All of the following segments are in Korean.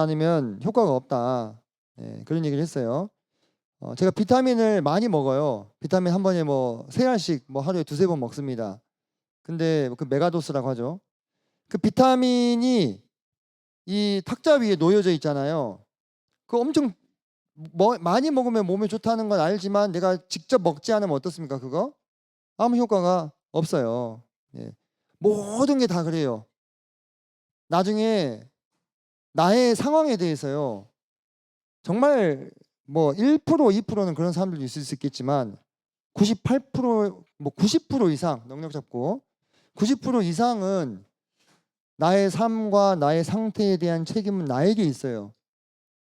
않으면 효과가 없다. 그런 얘기를 했어요. 제가 비타민을 많이 먹어요. 비타민 한 번에 뭐 3알씩 뭐 하루에 2~3번 먹습니다. 근데 그 메가도스라고 하죠. 그 비타민이 이 탁자 위에 놓여져 있잖아요. 그 엄청 많이 먹으면 몸에 좋다는 건 알지만 내가 직접 먹지 않으면 어떻습니까? 그거 아무 효과가 없어요. 예. 모든 게 다 그래요. 나중에 나의 상황에 대해서요. 정말 뭐 1%, 2%는 그런 사람들도 있을 수 있겠지만 98%, 뭐 90% 이상 넉넉 잡고 90% 이상은 나의 삶과 나의 상태에 대한 책임은 나에게 있어요.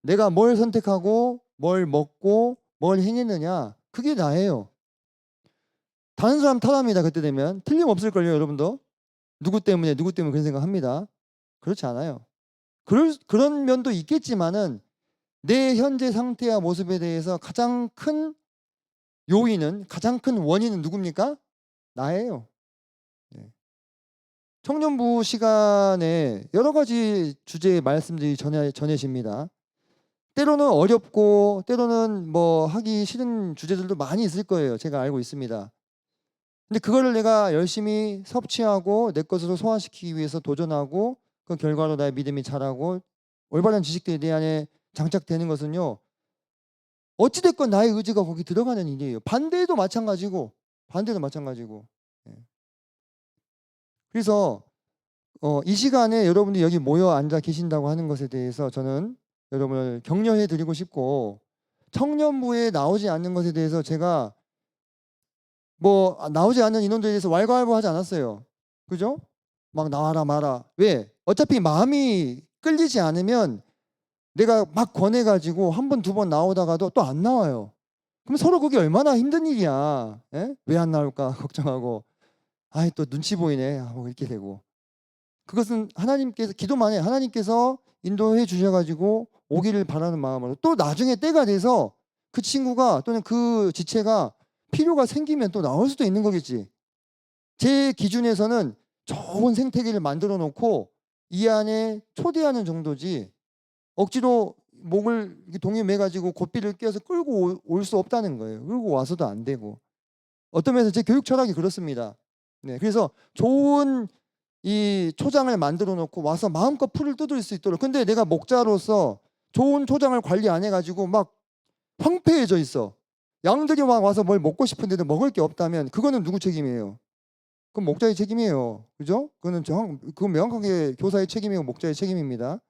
내가 뭘 선택하고 뭘 먹고 뭘 행했느냐 그게 나예요. 다른 사람 탓합니다. 그때 되면 틀림없을걸요. 여러분도 누구 때문에 그런 생각합니다. 그렇지 않아요. 그런 면도 있겠지만은 내 현재 상태와 모습에 대해서 가장 큰 요인은 가장 큰 원인은 누굽니까? 나예요. 예. 청년부 시간에 여러 가지 주제의 말씀들이 전해집니다. 때로는 어렵고 때로는 뭐 하기 싫은 주제들도 많이 있을 거예요. 제가 알고 있습니다. 근데 그거를 내가 열심히 섭취하고 내 것으로 소화시키기 위해서 도전하고 그 결과로 나의 믿음이 자라고 올바른 지식들에 대한 장착되는 것은요. 어찌됐건 나의 의지가 거기 들어가는 일이에요. 반대도 마찬가지고 반대도 마찬가지고. 예. 그래서 이 시간에 여러분들이 여기 모여 앉아 계신다고 하는 것에 대해서 저는 여러분을 격려해 드리고 싶고 청년부에 나오지 않는 것에 대해서 제가 뭐 나오지 않는 인원들에 대해서 왈가왈부하지 않았어요. 그죠? 막 나와라 마라. 왜? 어차피 마음이 끌리지 않으면 내가 막 권해가지고 한 번, 두 번 나오다가도 또 안 나와요. 그럼 서로 그게 얼마나 힘든 일이야. 왜 안 나올까 걱정하고 아이 또 눈치 보이네 뭐 이렇게 되고 그것은 하나님께서 기도만 해 하나님께서 인도해 주셔가지고 오기를 바라는 마음으로 또 나중에 때가 돼서 그 친구가 또는 그 지체가 필요가 생기면 또 나올 수도 있는 거겠지. 제 기준에서는 좋은 생태계를 만들어 놓고 이 안에 초대하는 정도지 억지로 목을 동에 매가지고 고삐를 껴서 끌고 올 수 없다는 거예요. 끌고 와서도 안 되고. 어떤 면에서 제 교육 철학이 그렇습니다. 네, 그래서 좋은 이 초장을 만들어 놓고 와서 마음껏 풀을 뜯을 수 있도록. 근데 내가 목자로서 좋은 초장을 관리 안 해가지고 막 황폐해져 있어. 양들이 막 와서 뭘 먹고 싶은데도 먹을 게 없다면 그거는 누구 책임이에요? 그건 목자의 책임이에요. 그죠? 그건 명확하게 교사의 책임이고 목자의 책임입니다.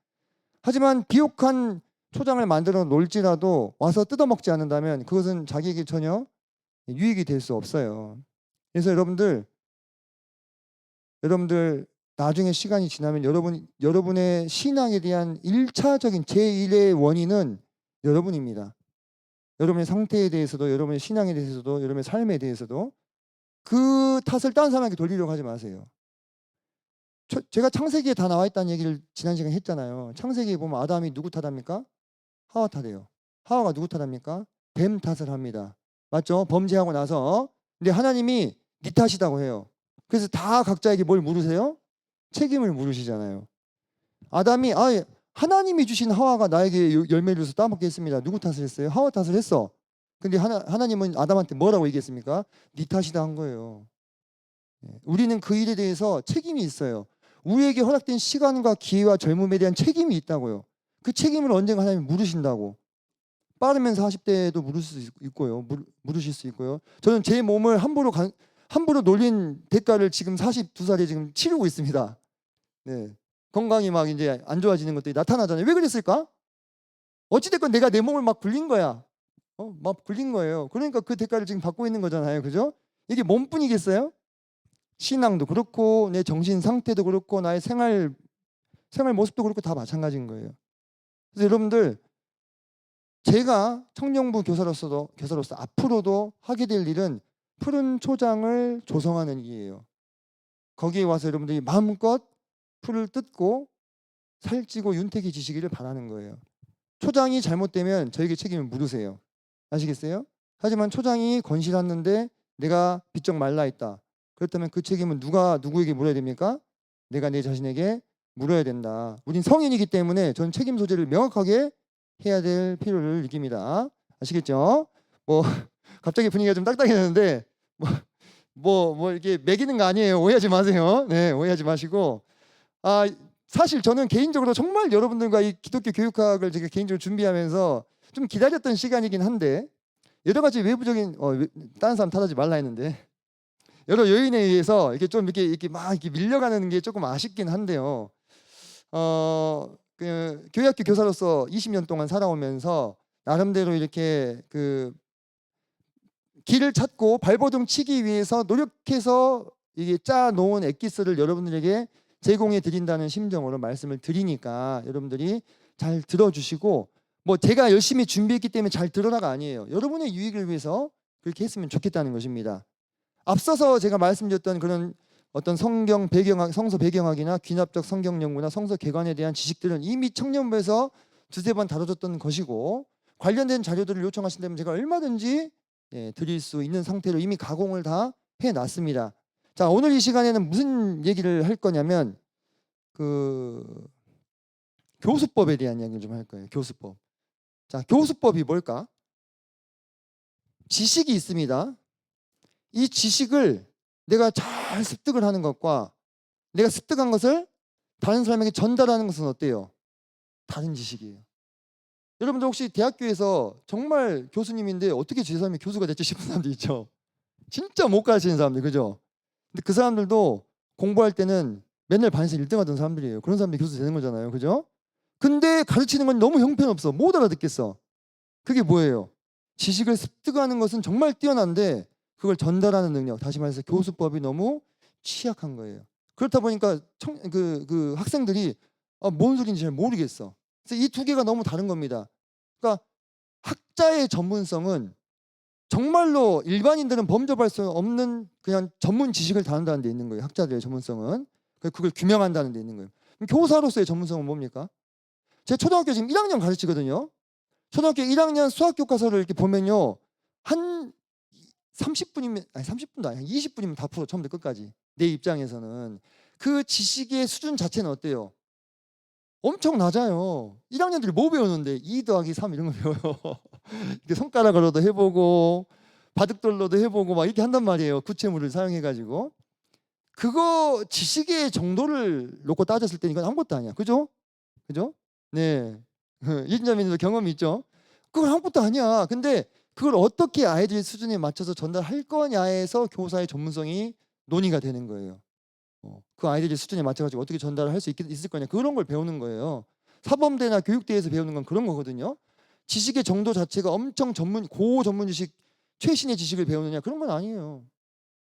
하지만 비옥한 초장을 만들어 놓을지라도 와서 뜯어먹지 않는다면 그것은 자기에게 전혀 유익이 될 수 없어요. 그래서 여러분들 나중에 시간이 지나면 여러분의 신앙에 대한 1차적인 제1의 원인은 여러분입니다. 여러분의 상태에 대해서도 여러분의 신앙에 대해서도 여러분의 삶에 대해서도 그 탓을 다른 사람에게 돌리려고 하지 마세요. 제가 창세기에 다 나와 있다는 얘기를 지난 시간에 했잖아요. 창세기에 보면 아담이 누구 탓합니까? 하와 탓해요. 하와가 누구 탓합니까? 뱀 탓을 합니다. 맞죠? 범죄하고 나서. 근데 하나님이 네 탓이라고 해요. 그래서 다 각자에게 뭘 물으세요? 책임을 물으시잖아요. 아담이 하나님이 주신 하와가 나에게 열매를 줘서 따먹게 했습니다. 누구 탓을 했어요? 하와 탓을 했어. 근데 하나님은 아담한테 뭐라고 얘기했습니까? 네 탓이다 한 거예요. 우리는 그 일에 대해서 책임이 있어요. 우리에게 허락된 시간과 기회와 젊음에 대한 책임이 있다고요. 그 책임을 언젠가 하나님이 물으신다고. 빠르면 40대에도 물으실 수 있고요. 물으실 수 있고요. 저는 제 몸을 함부로 놀린 대가를 지금 42살에 지금 치르고 있습니다. 네. 건강이 막 이제 안 좋아지는 것들이 나타나잖아요. 왜 그랬을까? 어찌됐건 내가 내 몸을 막 굴린 거야. 막 굴린 거예요. 그러니까 그 대가를 지금 받고 있는 거잖아요. 그죠? 이게 몸뿐이겠어요? 신앙도 그렇고 내 정신 상태도 그렇고 나의 생활 모습도 그렇고 다 마찬가지인 거예요. 그래서 여러분들 제가 청년부 교사로서 앞으로도 하게 될 일은 푸른 초장을 조성하는 일이에요. 거기에 와서 여러분들이 마음껏 풀을 뜯고 살찌고 윤택이 지시기를 바라는 거예요. 초장이 잘못되면 저에게 책임을 물으세요. 아시겠어요? 하지만 초장이 건실했는데 내가 비쩍 말라 있다. 그렇다면 그 책임은 누구에게 물어야 됩니까? 내가 내 자신에게 물어야 된다. 우린 성인이기 때문에 전 책임 소재를 명확하게 해야 될 필요를 느낍니다. 아시겠죠? 뭐 갑자기 분위기가 좀 딱딱해졌는데 뭐 이렇게 매기는 거 아니에요. 오해하지 마세요. 네, 오해하지 마시고 사실 저는 개인적으로 정말 여러분들과 이 기독교 교육학을 제가 개인적으로 준비하면서 좀 기다렸던 시간이긴 한데 여러 가지 외부적인 다른 사람 탓하지 말라 했는데 여러 요인에 의해서 이렇게 좀 이렇게 막 이렇게 밀려가는 게 조금 아쉽긴 한데요. 그 교회학교 교사로서 20년 동안 살아오면서 나름대로 이렇게 그 길을 찾고 발버둥 치기 위해서 노력해서 이게 짜 놓은 엑기스를 여러분들에게 제공해 드린다는 심정으로 말씀을 드리니까 여러분들이 잘 들어주시고 뭐 제가 열심히 준비했기 때문에 잘 들어라가 아니에요. 여러분의 유익을 위해서 그렇게 했으면 좋겠다는 것입니다. 앞서서 제가 말씀드렸던 그런 어떤 성경 배경학, 성서 배경학이나 귀납적 성경 연구나 성서 개관에 대한 지식들은 이미 청년부에서 두세 번 다뤄졌던 것이고 관련된 자료들을 요청하신다면 제가 얼마든지 드릴 수 있는 상태로 이미 가공을 다 해놨습니다. 자, 오늘 이 시간에는 무슨 얘기를 할 거냐면 그 교수법에 대한 이야기를 좀 할 거예요. 교수법. 자, 교수법이 뭘까? 지식이 있습니다. 이 지식을 내가 잘 습득을 하는 것과 내가 습득한 것을 다른 사람에게 전달하는 것은 어때요? 다른 지식이에요. 여러분들 혹시 대학교에서 정말 교수님인데 어떻게 제 삶이 교수가 됐지 싶은 사람들 있죠? 진짜 못 가르치는 사람들, 그죠? 근데 그 사람들도 공부할 때는 맨날 반에서 1등 하던 사람들이에요. 그런 사람들이 교수 되는 거잖아요, 그죠? 근데 가르치는 건 너무 형편없어. 못 알아듣겠어. 그게 뭐예요? 지식을 습득하는 것은 정말 뛰어난데 그걸 전달하는 능력, 다시 말해서 교수법이 너무 취약한 거예요. 그렇다 보니까 그 학생들이 뭔 소리인지 잘 모르겠어. 그래서 이 두 개가 너무 다른 겁니다. 그러니까 학자의 전문성은 정말로 일반인들은 범접할 수 없는 그냥 전문 지식을 다룬다는 데 있는 거예요. 학자들의 전문성은. 그걸 규명한다는 데 있는 거예요. 그럼 교사로서의 전문성은 뭡니까? 제 초등학교 지금 1학년 가르치거든요. 초등학교 1학년 수학 교과서를 이렇게 보면요. 한 30분이면 아니 30분도 아니야. 20분이면 다 풀어. 처음부터 끝까지. 내 입장에서는 그 지식의 수준 자체는 어때요? 엄청 낮아요. 1학년들이 뭐 배우는데 2 더하기 3 이런 거 배워요. 이렇게 손가락으로도 해보고 바둑돌로도 해보고 막 이렇게 한단 말이에요. 구체물을 사용해가지고. 그거 지식의 정도를 놓고 따졌을 때 이건 아무것도 아니야. 그죠? 그죠? 네. 이진자민도 경험이 있죠. 그건 아무것도 아니야. 근데 그걸 어떻게 아이들 수준에 맞춰서 전달할 거냐에서 교사의 전문성이 논의가 되는 거예요. 그 아이들의 수준에 맞춰가지고 어떻게 전달을 할 수 있을 거냐, 그런 걸 배우는 거예요. 사범대나 교육대에서 배우는 건 그런 거거든요. 지식의 정도 자체가 엄청 고전문 지식, 최신의 지식을 배우느냐, 그런 건 아니에요.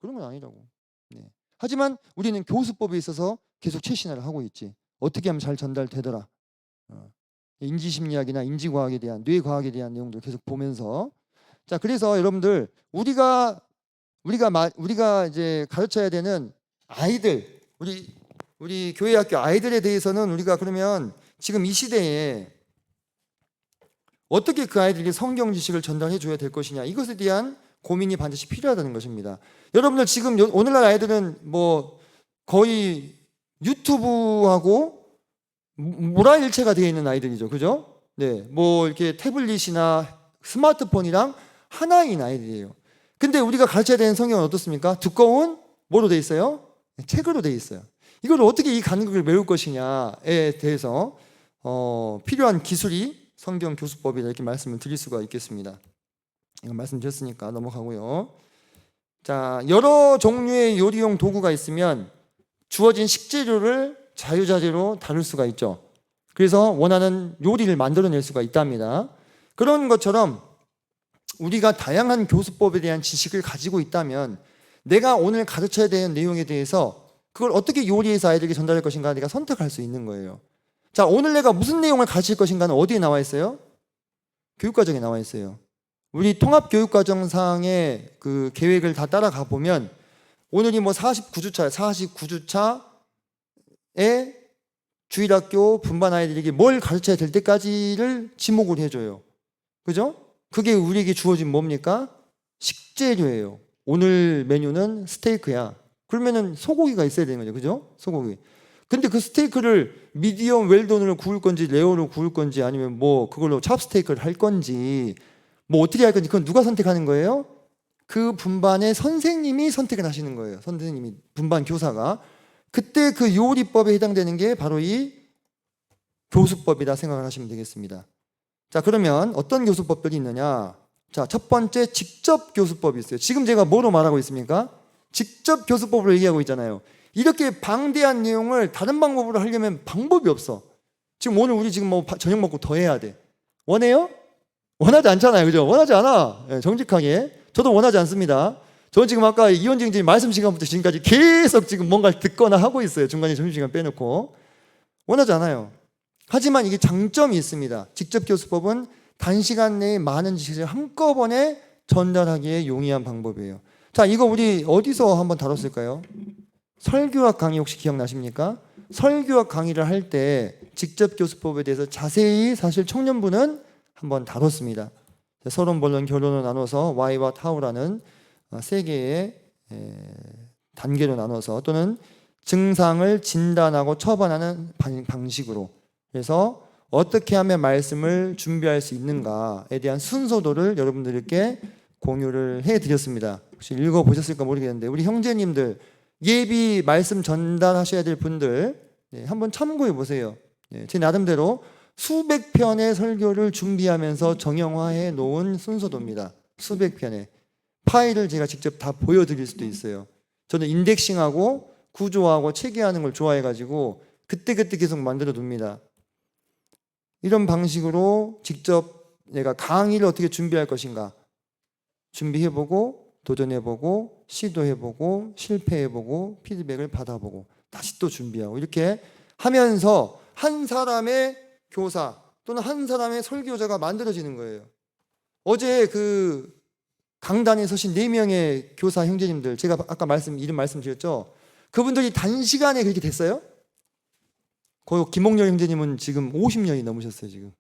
그런 건 아니라고. 네. 하지만 우리는 교수법에 있어서 계속 최신화를 하고 있지. 어떻게 하면 잘 전달되더라. 인지심리학이나 인지과학에 대한, 뇌과학에 대한 내용들 계속 보면서, 자, 그래서 여러분들 우리가 이제 가르쳐야 되는 아이들, 우리 교회 학교 아이들에 대해서는 우리가 그러면 지금 이 시대에 어떻게 그 아이들에게 성경 지식을 전달해 줘야 될 것이냐, 이것에 대한 고민이 반드시 필요하다는 것입니다. 여러분들 지금 오늘날 아이들은 뭐 거의 유튜브하고 물화일체가 되어 있는 아이들이죠. 그죠? 네. 뭐 이렇게 태블릿이나 스마트폰이랑 하나인 아이들이에요. 근데 우리가 가르쳐야 되는 성경은 어떻습니까? 두꺼운 뭐로 되어 있어요? 책으로 되어 있어요. 이걸 어떻게 이 간극을 메울 것이냐에 대해서 필요한 기술이 성경 교수법이다, 이렇게 말씀을 드릴 수가 있겠습니다. 이거 말씀드렸으니까 넘어가고요. 자, 여러 종류의 요리용 도구가 있으면 주어진 식재료를 자유자재로 다룰 수가 있죠. 그래서 원하는 요리를 만들어낼 수가 있답니다. 그런 것처럼 우리가 다양한 교수법에 대한 지식을 가지고 있다면 내가 오늘 가르쳐야 되는 내용에 대해서 그걸 어떻게 요리해서 아이들에게 전달할 것인가 내가 선택할 수 있는 거예요. 자, 오늘 내가 무슨 내용을 가르칠 것인가는 어디에 나와 있어요? 교육과정에 나와 있어요. 우리 통합교육과정상의 그 계획을 다 따라가 보면 오늘이 뭐 49주차예요. 49주차에 주일학교 분반 아이들에게 뭘 가르쳐야 될 때까지를 지목을 해줘요. 그죠? 그게 우리에게 주어진 뭡니까? 식재료예요. 오늘 메뉴는 스테이크야. 그러면은 소고기가 있어야 되는 거죠. 그죠? 소고기. 근데 그 스테이크를 미디엄 웰던으로 구울 건지 레어로 구울 건지 아니면 뭐 그걸로 찹스테이크를 할 건지 뭐 어떻게 할 건지 그건 누가 선택하는 거예요? 그 분반의 선생님이 선택을 하시는 거예요. 선생님이 분반 교사가. 그때 그 요리법에 해당되는 게 바로 이 교수법이다 생각을 하시면 되겠습니다. 자, 그러면 어떤 교수법들이 있느냐? 자, 첫 번째 직접 교수법이 있어요. 지금 제가 뭐로 말하고 있습니까? 직접 교수법으로 얘기하고 있잖아요. 이렇게 방대한 내용을 다른 방법으로 하려면 방법이 없어. 지금 오늘 우리 지금 뭐 저녁 먹고 더 해야 돼. 원해요? 원하지 않잖아요. 그죠? 원하지 않아. 네, 정직하게. 저도 원하지 않습니다. 저는 지금 아까 이현정 선생님 말씀 시간부터 지금까지 계속 지금 뭔가를 듣거나 하고 있어요. 중간에 점심시간 빼놓고. 원하지 않아요. 하지만 이게 장점이 있습니다. 직접 교수법은 단시간 내에 많은 지식을 한꺼번에 전달하기에 용이한 방법이에요. 자, 이거 우리 어디서 한번 다뤘을까요? 설교학 강의 혹시 기억나십니까? 설교학 강의를 할 때 직접 교수법에 대해서 자세히 사실 청년부는 한번 다뤘습니다. 서론, 본론, 결론을 나눠서 Y와 타우라는 세 개의 단계로 나눠서 또는 증상을 진단하고 처방하는 방식으로 그래서 어떻게 하면 말씀을 준비할 수 있는가에 대한 순서도를 여러분들께 공유를 해드렸습니다. 혹시 읽어보셨을까 모르겠는데 우리 형제님들 예비 말씀 전달하셔야 될 분들 한번 참고해 보세요. 제 나름대로 수백 편의 설교를 준비하면서 정형화해 놓은 순서도입니다. 수백 편의 파일을 제가 직접 다 보여드릴 수도 있어요. 저는 인덱싱하고 구조하고 체계하는 걸 좋아해가지고 그때그때 계속 만들어 둡니다. 이런 방식으로 직접 내가 강의를 어떻게 준비할 것인가 준비해보고 도전해보고 시도해보고 실패해보고 피드백을 받아보고 다시 또 준비하고 이렇게 하면서 한 사람의 교사 또는 한 사람의 설교자가 만들어지는 거예요. 어제 그 강단에 서신 4명의 교사 형제님들 제가 아까 이름 말씀드렸죠. 그분들이 단시간에 그렇게 됐어요? 거의 김홍렬 형제님은 지금 50년이 넘으셨어요. 지금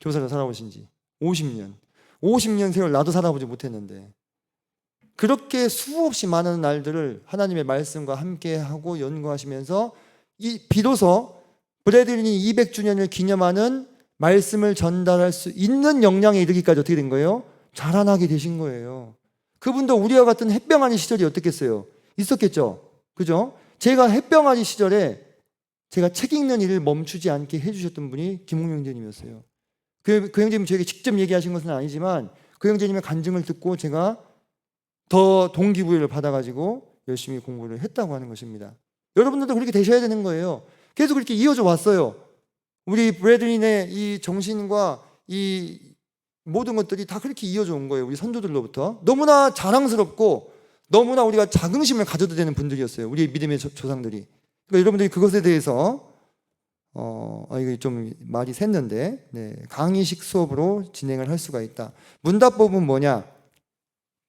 교사로 살아오신 지 50년 세월 나도 살아보지 못했는데 그렇게 수없이 많은 날들을 하나님의 말씀과 함께하고 연구하시면서 비로소 브래들린이 200주년을 기념하는 말씀을 전달할 수 있는 역량에 이르기까지 어떻게 된 거예요? 자라나게 되신 거예요. 그분도 우리와 같은 햇병아리 시절이 어떻겠어요? 있었겠죠? 그죠? 제가 햇병아리 시절에 제가 책 읽는 일을 멈추지 않게 해주셨던 분이 김홍영 형제님이었어요. 그 형제님이 저에게 직접 얘기하신 것은 아니지만 그 형제님의 간증을 듣고 제가 더 동기부여를 받아가지고 열심히 공부를 했다고 하는 것입니다. 여러분들도 그렇게 되셔야 되는 거예요. 계속 그렇게 이어져 왔어요. 우리 브래들린의 이 정신과 이 모든 것들이 다 그렇게 이어져 온 거예요. 우리 선조들로부터. 너무나 자랑스럽고 너무나 우리가 자긍심을 가져도 되는 분들이었어요. 우리 믿음의 조상들이. 그러니까 여러분들이 그것에 대해서 이거 좀 말이 샜는데 강의식 수업으로 진행을 할 수가 있다. 문답법은 뭐냐?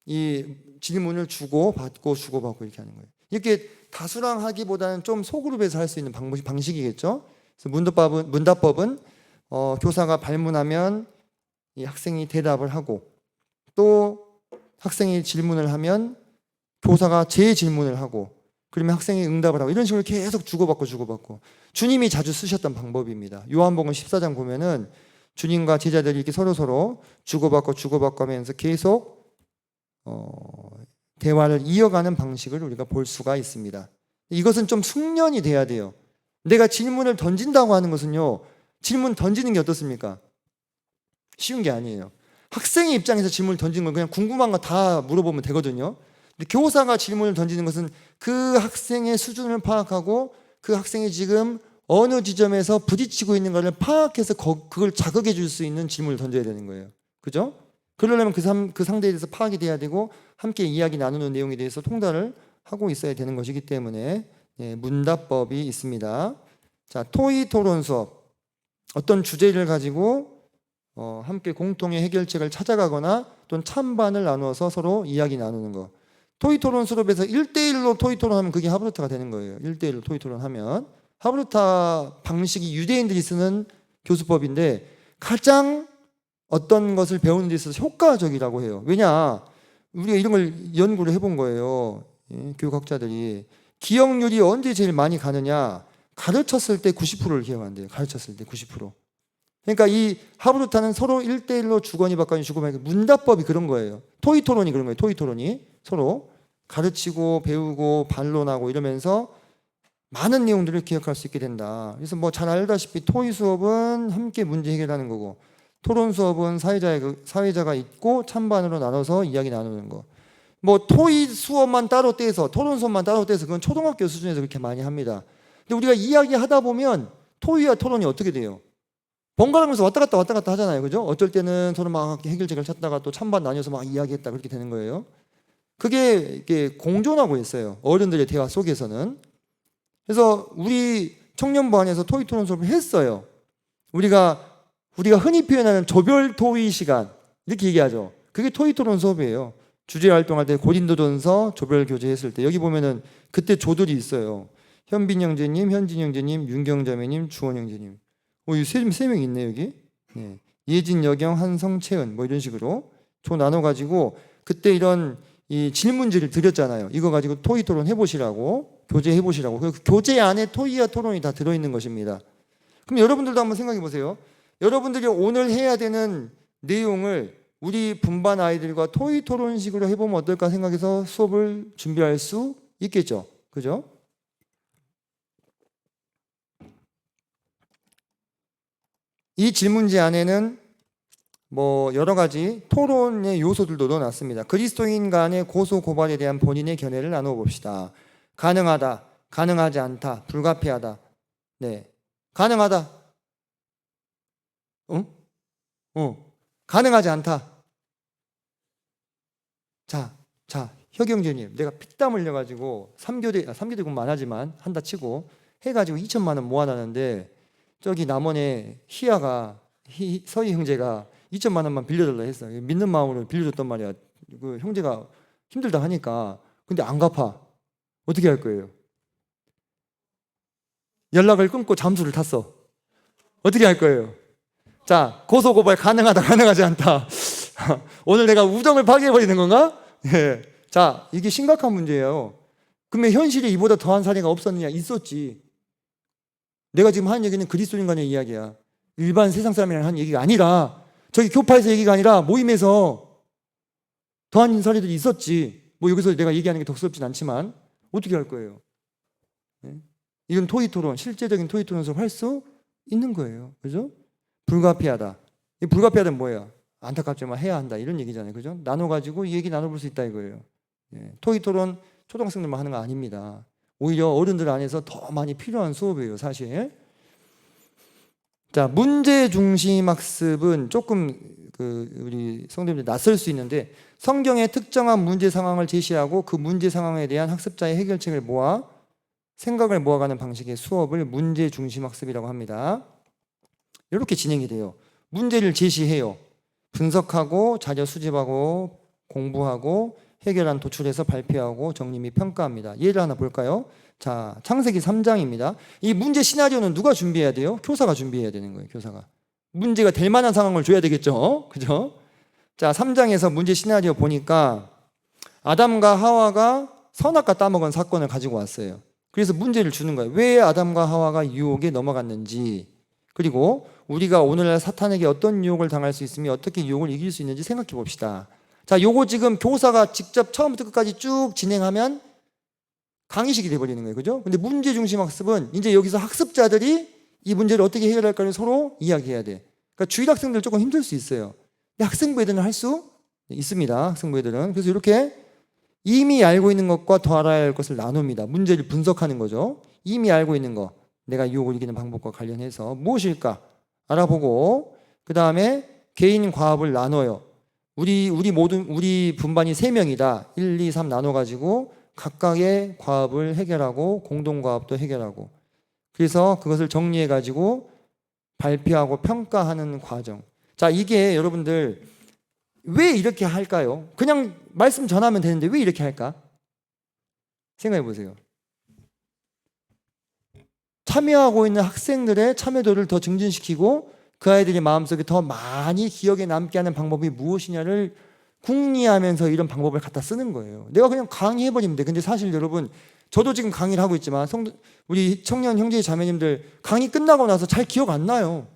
이 질문을 주고받고 주고받고 이렇게 하는 거예요. 이렇게 다수랑하기보다는 좀 소그룹에서 할 수 있는 방식이겠죠. 그래서 문답법은 교사가 발문하면 이 학생이 대답을 하고 또 학생이 질문을 하면 교사가 재질문을 하고 그러면 학생이 응답을 하고 이런 식으로 계속 주고받고 주님이 자주 쓰셨던 방법입니다. 요한복음 14장 보면은 주님과 제자들이 이렇게 서로 주고받고 하면서 계속 대화를 이어가는 방식을 우리가 볼 수가 있습니다. 이것은 좀 숙련이 돼야 돼요. 내가 질문을 던진다고 하는 것은요, 질문 던지는 게 어떻습니까? 쉬운 게 아니에요. 학생의 입장에서 질문을 던지는 건 그냥 궁금한 거 다 물어보면 되거든요. 근데 교사가 질문을 던지는 것은 그 학생의 수준을 파악하고 그 학생이 지금 어느 지점에서 부딪히고 있는 것을 파악해서 그걸 자극해 줄 수 있는 질문을 던져야 되는 거예요. 그죠? 그러려면 그 상대에 대해서 파악이 돼야 되고 함께 이야기 나누는 내용에 대해서 통달을 하고 있어야 되는 것이기 때문에 문답법이 있습니다. 자, 토의 토론 수업. 어떤 주제를 가지고 함께 공통의 해결책을 찾아가거나 또는 찬반을 나누어서 서로 이야기 나누는 거. 토의 토론 수업에서 1대1로 토의 토론하면 그게 하브루타가 되는 거예요. 1대1로 토의 토론하면. 하브루타 방식이 유대인들이 쓰는 교수법인데 가장 어떤 것을 배우는 데 있어서 효과적이라고 해요. 왜냐? 우리가 이런 걸 연구를 해본 거예요. 교육학자들이. 기억률이 언제 제일 많이 가느냐? 가르쳤을 때 90%를 기억한대요. 가르쳤을 때 90%. 그러니까 이 하브루타는 서로 1대1로 주거니 받거니 주고받거니 문답법이 그런 거예요. 토의 토론이 그런 거예요. 토의 토론이 서로 가르치고 배우고 반론하고 이러면서 많은 내용들을 기억할 수 있게 된다. 그래서 뭐 잘 알다시피 토의 수업은 함께 문제 해결하는 거고 토론 수업은 사회자가 있고 찬반으로 나눠서 이야기 나누는 거. 뭐 토의 수업만 따로 떼서 토론 수업만 따로 떼서 그건 초등학교 수준에서 그렇게 많이 합니다. 근데 우리가 이야기하다 보면 토의와 토론이 어떻게 돼요? 번갈아가면서 왔다 갔다 하잖아요. 그죠? 어쩔 때는 서로 막 해결책을 찾다가 또 찬반 나뉘어서 막 이야기했다 그렇게 되는 거예요. 그게 이렇게 공존하고 있어요. 어른들의 대화 속에서는. 그래서 우리 청년부 안에서 토의 토론 수업을 했어요. 우리가 흔히 표현하는 조별 토의 시간 이렇게 얘기하죠. 그게 토의 토론 수업이에요. 주제 활동할 때 고린도전서 조별 교제했을 때 여기 보면은 그때 조들이 있어요. 현빈 형제님, 현진 형제님, 윤경 자매님, 주원 형제님. 이 세 명 있네 여기. 네. 예진, 여경, 한성, 채은 뭐 이런 식으로 조 나눠가지고 그때 이런 이 질문지를 드렸잖아요. 이거 가지고 토의 토론 해보시라고 교제 해보시라고. 그 교제 안에 토의와 토론이 다 들어있는 것입니다. 그럼 여러분들도 한번 생각해 보세요. 여러분들이 오늘 해야 되는 내용을 우리 분반 아이들과 토의 토론식으로 해보면 어떨까 생각해서 수업을 준비할 수 있겠죠. 그죠? 이 질문지 안에는 뭐 여러 가지 토론의 요소들도 넣어놨습니다. 그리스도인 간의 고소 고발에 대한 본인의 견해를 나누어 봅시다. 가능하다, 가능하지 않다, 불가피하다. 네, 가능하다. 가능하지 않다. 자, 혁영재님, 내가 피땀 흘려가지고 3교대 공부 안 하지만 한다 치고 해가지고 2천만 원 모아놨는데 저기 남원에 서희 형제가 2천만 원만 빌려달라 했어. 믿는 마음으로 빌려줬단 말이야. 그 형제가 힘들다 하니까. 근데 안 갚아. 어떻게 할 거예요? 연락을 끊고 잠수를 탔어. 어떻게 할 거예요? 자, 고소고발 가능하다, 가능하지 않다. 오늘 내가 우정을 파괴해버리는 건가? 예. 자, 이게 심각한 문제예요. 그러면 현실에 이보다 더한 사례가 없었느냐? 있었지. 내가 지금 하는 얘기는 그리스도인 간의 이야기야. 일반 세상 사람이랑 하는 얘기가 아니라 저기 교파에서 얘기가 아니라 모임에서 더한 사례들이 있었지. 뭐 여기서 내가 얘기하는 게 덕스럽진 않지만 어떻게 할 거예요? 네? 이런 토의 토론, 실제적인 토의 토론 수업 할 수 있는 거예요. 그죠? 불가피하다. 이 불가피하다는 뭐예요? 안타깝지만 해야 한다 이런 얘기잖아요. 그죠? 나눠가지고 이 얘기 나눠볼 수 있다 이거예요. 네. 토의 토론 초등학생들만 하는 거 아닙니다. 오히려 어른들 안에서 더 많이 필요한 수업이에요, 사실. 자, 문제 중심 학습은 조금 우리 성도님들 낯설 수 있는데 성경의 특정한 문제 상황을 제시하고 그 문제 상황에 대한 학습자의 해결책을 모아 생각을 모아가는 방식의 수업을 문제 중심 학습이라고 합니다. 이렇게 진행이 돼요. 문제를 제시해요. 분석하고 자료 수집하고 공부하고 해결안 도출해서 발표하고 정리 및 평가합니다. 예를 하나 볼까요? 자, 창세기 3장입니다. 이 문제 시나리오는 누가 준비해야 돼요? 교사가 준비해야 되는 거예요. 교사가. 문제가 될 만한 상황을 줘야 되겠죠. 그죠? 자, 3장에서 문제 시나리오 보니까 아담과 하와가 선악과 따먹은 사건을 가지고 왔어요. 그래서 문제를 주는 거예요. 왜 아담과 하와가 유혹에 넘어갔는지, 그리고 우리가 오늘날 사탄에게 어떤 유혹을 당할 수 있으며 어떻게 유혹을 이길 수 있는지 생각해 봅시다. 자, 요거 지금 교사가 직접 처음부터 끝까지 쭉 진행하면 강의식이 돼버리는 거예요. 그죠? 근데 문제 중심 학습은 이제 여기서 학습자들이 이 문제를 어떻게 해결할까를 서로 이야기해야 돼. 그러니까 주일 학생들 조금 힘들 수 있어요. 근데 학생부 애들은 할 수 있습니다. 학생부 애들은. 그래서 이렇게 이미 알고 있는 것과 더 알아야 할 것을 나눕니다. 문제를 분석하는 거죠. 이미 알고 있는 거, 내가 유혹을 이기는 방법과 관련해서 무엇일까 알아보고, 그 다음에 개인 과업을 나눠요. 우리 분반이 3명이다. 1, 2, 3 나눠가지고 각각의 과업을 해결하고 공동 과업도 해결하고, 그래서 그것을 정리해가지고 발표하고 평가하는 과정. 자, 이게 여러분들 왜 이렇게 할까요? 그냥 말씀 전하면 되는데 왜 이렇게 할까? 생각해 보세요. 참여하고 있는 학생들의 참여도를 더 증진시키고 그 아이들이 마음속에 더 많이 기억에 남게 하는 방법이 무엇이냐를 궁리하면서 이런 방법을 갖다 쓰는 거예요. 내가 그냥 강의해버리면 돼. 근데 사실 여러분 저도 지금 강의를 하고 있지만 우리 청년 형제 자매님들 강의 끝나고 나서 잘 기억 안 나요.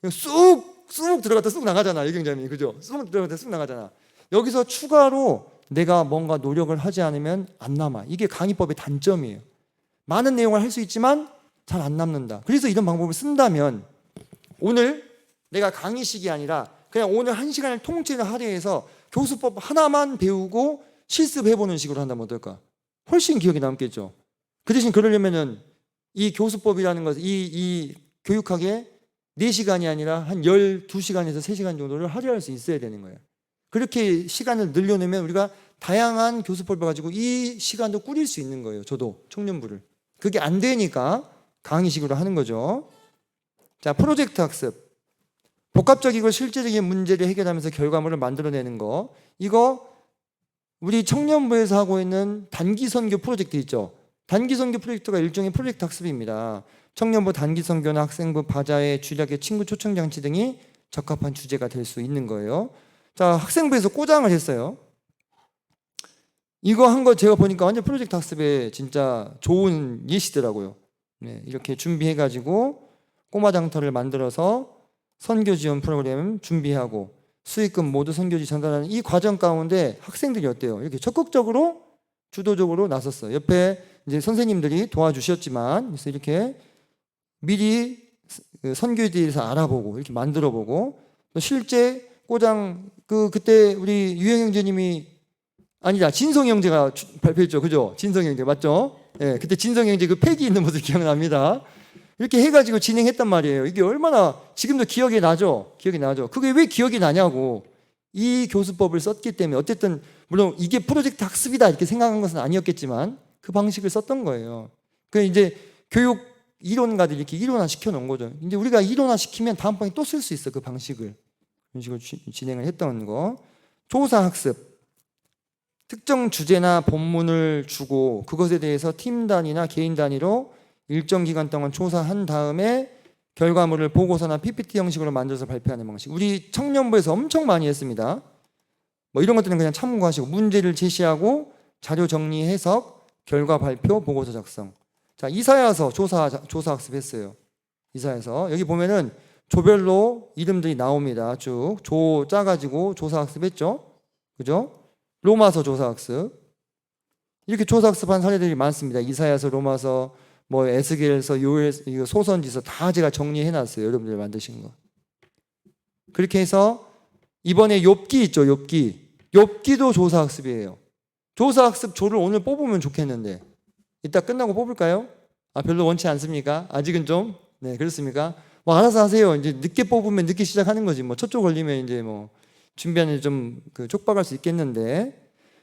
그냥 쑥 들어갔다 쑥 나가잖아. 이경자님, 그죠? 쑥 들어갔다 쑥 나가잖아. 여기서 추가로 내가 뭔가 노력을 하지 않으면 안 남아. 이게 강의법의 단점이에요. 많은 내용을 할 수 있지만 잘 안 남는다. 그래서 이런 방법을 쓴다면 오늘 내가 강의식이 아니라 그냥 오늘 1시간을 통째로 할애해서 교수법 하나만 배우고 실습해보는 식으로 한다면 어떨까? 훨씬 기억에 남겠죠. 그 대신 그러려면은 이 교수법이라는 것을 이 교육학에 4시간이 아니라 한 12시간에서 3시간 정도를 할애할 수 있어야 되는 거예요. 그렇게 시간을 늘려내면 우리가 다양한 교수법을 가지고 이 시간도 꾸릴 수 있는 거예요. 저도 청년부를. 그게 안 되니까 강의식으로 하는 거죠. 자, 프로젝트 학습. 복합적이고 실제적인 문제를 해결하면서 결과물을 만들어내는 거. 이거 우리 청년부에서 하고 있는 단기 선교 프로젝트 있죠. 단기 선교 프로젝트가 일종의 프로젝트 학습입니다. 청년부 단기 선교나 학생부 바자회, 주력의 친구 초청 장치 등이 적합한 주제가 될 수 있는 거예요. 자, 학생부에서 꼬장을 했어요. 이거 한 거 제가 보니까 완전 프로젝트 학습에 진짜 좋은 예시더라고요. 네, 이렇게 준비해가지고 꼬마 장터를 만들어서 선교 지원 프로그램 준비하고 수익금 모두 선교지 전달하는 이 과정 가운데 학생들이 어때요? 이렇게 적극적으로 주도적으로 나섰어요. 옆에 이제 선생님들이 도와주셨지만 그래서 이렇게 미리 선교에 대해서 알아보고 이렇게 만들어보고 또 실제 꼬장 그때 우리 유영 형제님이 아니다 진성 형제가 발표했죠, 그죠? 진성 형제 맞죠? 예, 그때 진성 형제 그 팩이 있는 모습 기억납니다. 이렇게 해가지고 진행했단 말이에요. 이게 얼마나 지금도 기억이 나죠? 기억이 나죠? 그게 왜 기억이 나냐고. 이 교수법을 썼기 때문에 어쨌든 물론 이게 프로젝트 학습이다 이렇게 생각한 것은 아니었겠지만 그 방식을 썼던 거예요. 그 이제 교육 이론가들이 이렇게 이론화 시켜 놓은 거죠. 이제 우리가 이론화 시키면 다음번에 또 쓸 수 있어 그 방식을. 이런 식으로 진행을 했던 거. 조사 학습. 특정 주제나 본문을 주고 그것에 대해서 팀 단위나 개인 단위로 일정 기간 동안 조사한 다음에 결과물을 보고서나 PPT 형식으로 만들어서 발표하는 방식. 우리 청년부에서 엄청 많이 했습니다. 뭐 이런 것들은 그냥 참고하시고 문제를 제시하고 자료 정리 해석, 결과 발표, 보고서 작성. 자, 이사야서 조사 학습했어요. 이사야서 여기 보면은 조별로 이름들이 나옵니다. 쭉 조 짜가지고 조사 학습했죠. 그죠? 로마서 조사 학습. 이렇게 조사 학습한 사례들이 많습니다. 이사야서, 로마서, 뭐 에스겔서, 요엘, 소선지서 다 제가 정리해 놨어요. 여러분들 만드신 거. 그렇게 해서 이번에 욥기 있죠. 욥기도 조사 학습이에요. 조사 학습 조를 오늘 뽑으면 좋겠는데 이따 끝나고 뽑을까요? 아, 별로 원치 않습니까? 아직은 좀? 네, 그렇습니까? 뭐 알아서 하세요. 이제 늦게 뽑으면 늦게 시작하는 거지. 뭐 첫조 걸리면 이제 뭐 준비하는 좀 촉박할 수 있겠는데.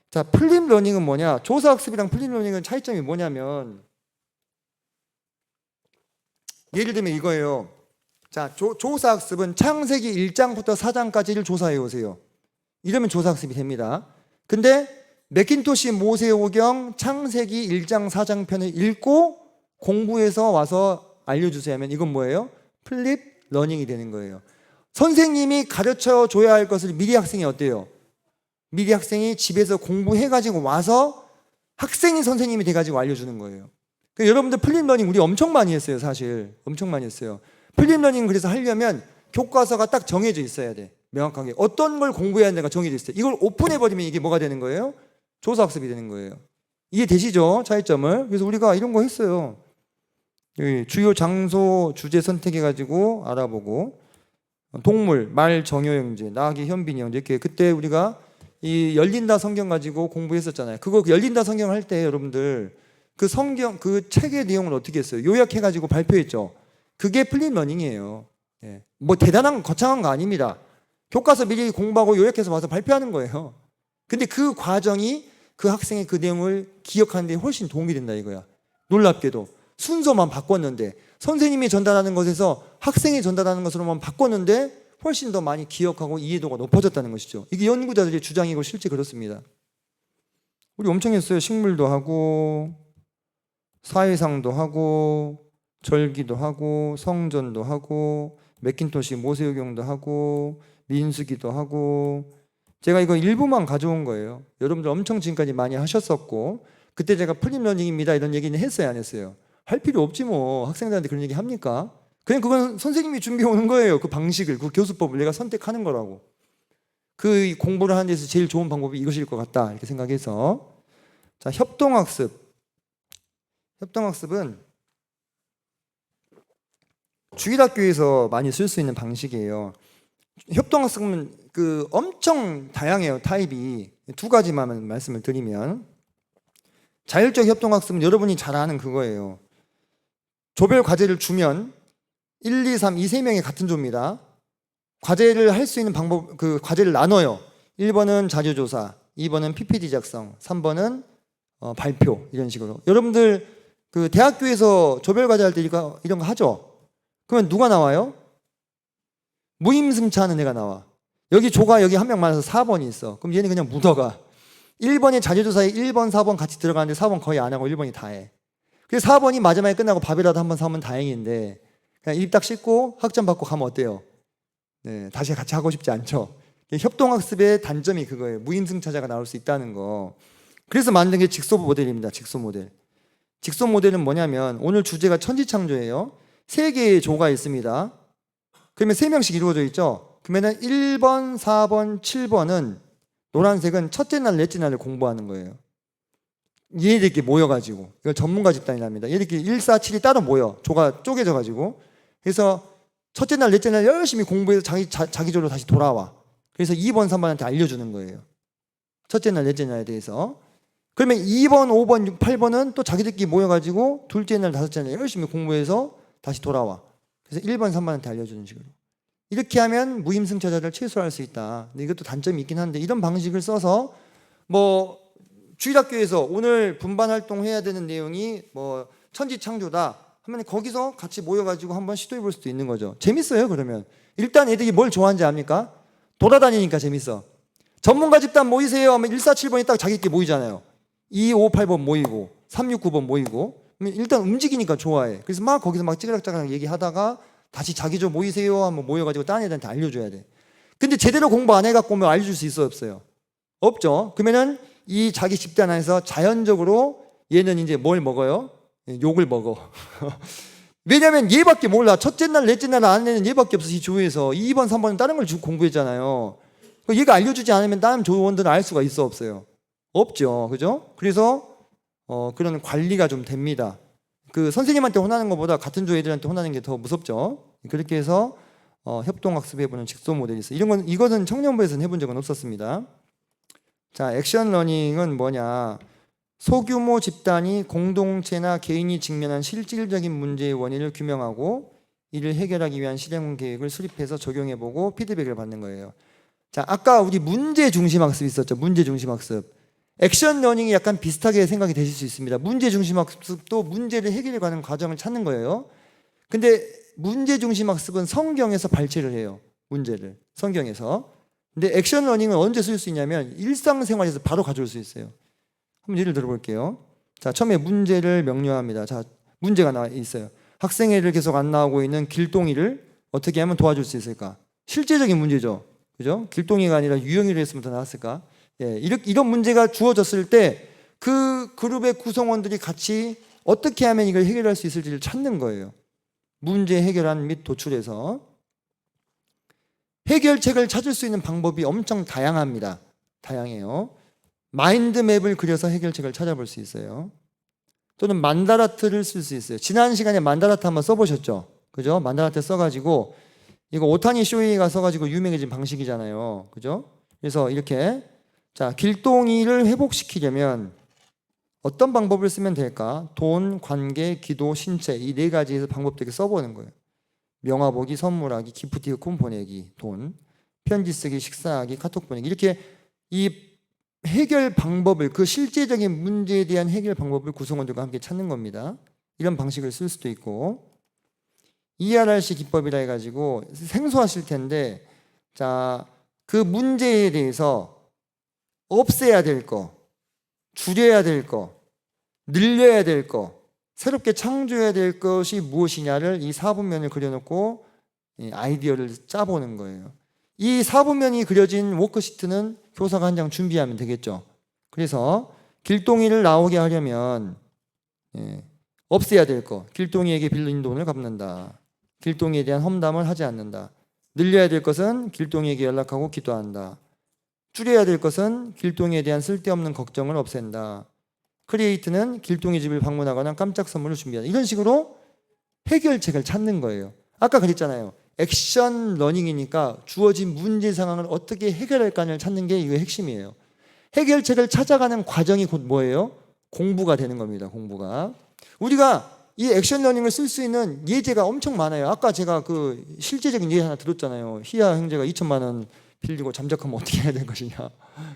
자, 플립 러닝은 뭐냐? 조사 학습이랑 플립 러닝은 차이점이 뭐냐면 예를 들면 이거예요. 자, 조사 학습은 창세기 1장부터 4장까지를 조사해 오세요. 이러면 조사 학습이 됩니다. 근데 맥킨토시 모세오경 창세기 1장 4장 편을 읽고 공부해서 와서 알려주세요 하면 이건 뭐예요? 플립 러닝이 되는 거예요. 선생님이 가르쳐 줘야 할 것을 미리 학생이 어때요? 미리 학생이 집에서 공부해가지고 와서 학생이 선생님이 돼가지고 알려주는 거예요. 그러니까 여러분들 플립 러닝 우리 엄청 많이 했어요. 사실 엄청 많이 했어요. 플립 러닝 그래서 하려면 교과서가 딱 정해져 있어야 돼. 명확하게 어떤 걸 공부해야 하는가 정해져 있어요. 이걸 오픈해버리면 이게 뭐가 되는 거예요? 조사학습이 되는 거예요. 이해되시죠? 차이점을. 그래서 우리가 이런 거 했어요. 여기 주요 장소 주제 선택해가지고 알아보고 동물, 말, 정효 형제, 나귀, 현빈이 형제 이렇게 그때 우리가 이 열린다 성경 가지고 공부했었잖아요. 그거 열린다 성경 할 때 여러분들 그 성경 그 책의 내용을 어떻게 했어요? 요약해가지고 발표했죠. 그게 플립 러닝이에요. 예. 뭐 대단한 거창한 거 아닙니다. 교과서 미리 공부하고 요약해서 와서 발표하는 거예요. 근데 그 과정이 그 학생의 그 내용을 기억하는 데 훨씬 도움이 된다 이거야. 놀랍게도 순서만 바꿨는데 선생님이 전달하는 것에서 학생이 전달하는 것으로만 바꿨는데 훨씬 더 많이 기억하고 이해도가 높아졌다는 것이죠. 이게 연구자들의 주장이고 실제 그렇습니다. 우리 엄청 했어요. 식물도 하고 사회상도 하고 절기도 하고 성전도 하고 맥킨토시 모세오경도 하고 민수기도 하고 제가 이거 일부만 가져온 거예요. 여러분들 엄청 지금까지 많이 하셨었고 그때 제가 플립러닝입니다 이런 얘기는 했어요, 안 했어요? 할 필요 없지 뭐. 학생들한테 그런 얘기 합니까? 그냥 그건 선생님이 준비해 오는 거예요. 그 방식을, 그 교수법을 내가 선택하는 거라고. 그 공부를 하는 데서 제일 좋은 방법이 이것일 것 같다 이렇게 생각해서. 자, 협동학습. 협동학습은 주일학교에서 많이 쓸 수 있는 방식이에요. 협동학습은 그 엄청 다양해요. 타입이. 두 가지만 말씀을 드리면, 자율적 협동학습은 여러분이 잘 아는 그거예요. 조별 과제를 주면 1, 2, 3 이 세 명이 같은 조입니다. 과제를 할 수 있는 방법, 그 과제를 나눠요. 1번은 자료조사, 2번은 PPT 작성, 3번은 발표, 이런 식으로. 여러분들 그 대학교에서 조별 과제 할 때 이런 거 하죠? 그러면 누가 나와요? 무임승차하는 애가 나와. 여기 조가 여기 한 명 많아서 4번이 있어. 그럼 얘는 그냥 묻어가. 1번에 자료조사에 1번, 4번 같이 들어가는데 4번 거의 안 하고 1번이 다 해. 그래서 4번이 마지막에 끝나고 밥이라도 한번 사면 다행인데, 그냥 입 딱 씻고 학점 받고 가면 어때요? 네, 다시 같이 하고 싶지 않죠. 협동학습의 단점이 그거예요. 무임승차자가 나올 수 있다는 거. 그래서 만든 게 직소 모델입니다. 직소 모델. 직소 모델은 뭐냐면, 오늘 주제가 천지창조예요. 3개의 조가 있습니다. 그러면 3명씩 이루어져 있죠. 그러면 1번, 4번, 7번은, 노란색은 첫째 날, 넷째 날을 공부하는 거예요. 얘네들끼리 모여가지고, 이걸 전문가 집단이랍니다. 얘네들끼리 1, 4, 7이 따로 모여. 조가 쪼개져가지고. 그래서 첫째 날, 넷째 날 열심히 공부해서 자기 조로 다시 돌아와. 그래서 2번, 3번한테 알려주는 거예요. 첫째 날, 넷째 날에 대해서. 그러면 2번, 5번, 6, 8번은 또 자기들끼리 모여가지고 둘째 날, 다섯째 날 열심히 공부해서 다시 돌아와. 그래서 1번, 3번한테 알려주는 식으로. 이렇게 하면 무임승차자를 최소화할 수 있다. 근데 이것도 단점이 있긴 한데, 이런 방식을 써서 뭐 주일학교에서 오늘 분반 활동해야 되는 내용이 뭐 천지창조다 하면 거기서 같이 모여가지고 한번 시도해 볼 수도 있는 거죠. 재밌어요. 그러면 일단 애들이 뭘 좋아하는지 압니까? 돌아다니니까 재밌어. 전문가 집단 모이세요 하면 147번이 딱 자기끼리 모이잖아요. 2, 5, 8번 모이고 3, 6, 9번 모이고. 일단 움직이니까 좋아해. 그래서 막 거기서 막 찌그락찌그락 얘기하다가 다시 자기조 모이세요 하면 모여가지고 다른 애들한테 알려줘야 돼. 근데 제대로 공부 안 해갖고 오면 알려줄 수 있어요, 없어요? 없죠. 그러면은 이 자기 집단 안에서 자연적으로 얘는 이제 뭘 먹어요? 욕을 먹어. 왜냐면 얘밖에 몰라. 첫째 날, 넷째 날 아는 애는 얘밖에 없어. 이 조에서 2번, 3번은 다른 걸 공부했잖아요. 얘가 알려주지 않으면 다른 조원들은 알 수가 있어, 없어요? 없죠. 그죠? 그래서 그런 관리가 좀 됩니다. 그 선생님한테 혼나는 것보다 같은 조 애들한테 혼나는 게 더 무섭죠. 그렇게 해서 협동학습 해보는 직소 모델이 있어요. 이거는 청년부에서는 해본 적은 없었습니다. 자, 액션 러닝은 뭐냐? 소규모 집단이 공동체나 개인이 직면한 실질적인 문제의 원인을 규명하고 이를 해결하기 위한 실행 계획을 수립해서 적용해보고 피드백을 받는 거예요. 자, 아까 우리 문제 중심 학습 있었죠. 문제 중심 학습. 액션 러닝이 약간 비슷하게 생각이 되실 수 있습니다. 문제 중심 학습도 문제를 해결해가는 과정을 찾는 거예요. 근데 문제 중심 학습은 성경에서 발췌를 해요. 문제를 성경에서. 근데 액션 러닝은 언제 쓸 수 있냐면 일상생활에서 바로 가져올 수 있어요. 한번 예를 들어볼게요. 자, 처음에 문제를 명료합니다. 자, 문제가 나와 있어요. 학생회를 계속 안 나오고 있는 길동이를 어떻게 하면 도와줄 수 있을까? 실제적인 문제죠. 그죠? 길동이가 아니라 유영이를 했으면 더 나았을까? 예, 이런 문제가 주어졌을 때 그 그룹의 구성원들이 같이 어떻게 하면 이걸 해결할 수 있을지를 찾는 거예요. 문제 해결안 및 도출해서. 해결책을 찾을 수 있는 방법이 엄청 다양합니다. 다양해요. 마인드맵을 그려서 해결책을 찾아볼 수 있어요. 또는 만다라트를 쓸 수 있어요. 지난 시간에 만다라트 한번 써보셨죠? 그죠? 만다라트 써가지고 이거 오타니 쇼헤이가 써가지고 유명해진 방식이잖아요. 그죠? 그래서 이렇게 자, 길동이를 회복시키려면 어떤 방법을 쓰면 될까? 돈, 관계, 기도, 신체 이 4가지에서 방법들을 써보는 거예요. 명화 보기, 선물하기, 기프티콘 쿠폰 보내기, 돈, 편지 쓰기, 식사하기, 카톡 보내기 이렇게 이 해결 방법을 그 실제적인 문제에 대한 해결 방법을 구성원들과 함께 찾는 겁니다. 이런 방식을 쓸 수도 있고 ERRC 기법이라 해가지고 생소하실 텐데 자, 그 문제에 대해서 없애야 될 거, 줄여야 될 거, 늘려야 될 거, 새롭게 창조해야 될 것이 무엇이냐를 이 4분면을 그려놓고 아이디어를 짜보는 거예요. 이 4분면이 그려진 워크시트는 교사가 한 장 준비하면 되겠죠. 그래서 길동이를 나오게 하려면 없애야 될 거. 길동이에게 빌린 돈을 갚는다. 길동이에 대한 험담을 하지 않는다. 늘려야 될 것은 길동이에게 연락하고 기도한다. 줄여야 될 것은 길동이에 대한 쓸데없는 걱정을 없앤다. 크리에이트는 길동이 집을 방문하거나 깜짝 선물을 준비한다. 이런 식으로 해결책을 찾는 거예요. 아까 그랬잖아요. 액션 러닝이니까 주어진 문제 상황을 어떻게 해결할까를 찾는 게 이거 핵심이에요. 해결책을 찾아가는 과정이 곧 뭐예요? 공부가 되는 겁니다. 공부가. 우리가 이 액션 러닝을 쓸 수 있는 예제가 엄청 많아요. 아까 제가 그 실제적인 예제 하나 들었잖아요. 희야 형제가 2천만 원 빌리고 잠적하면 어떻게 해야 되는 것이냐.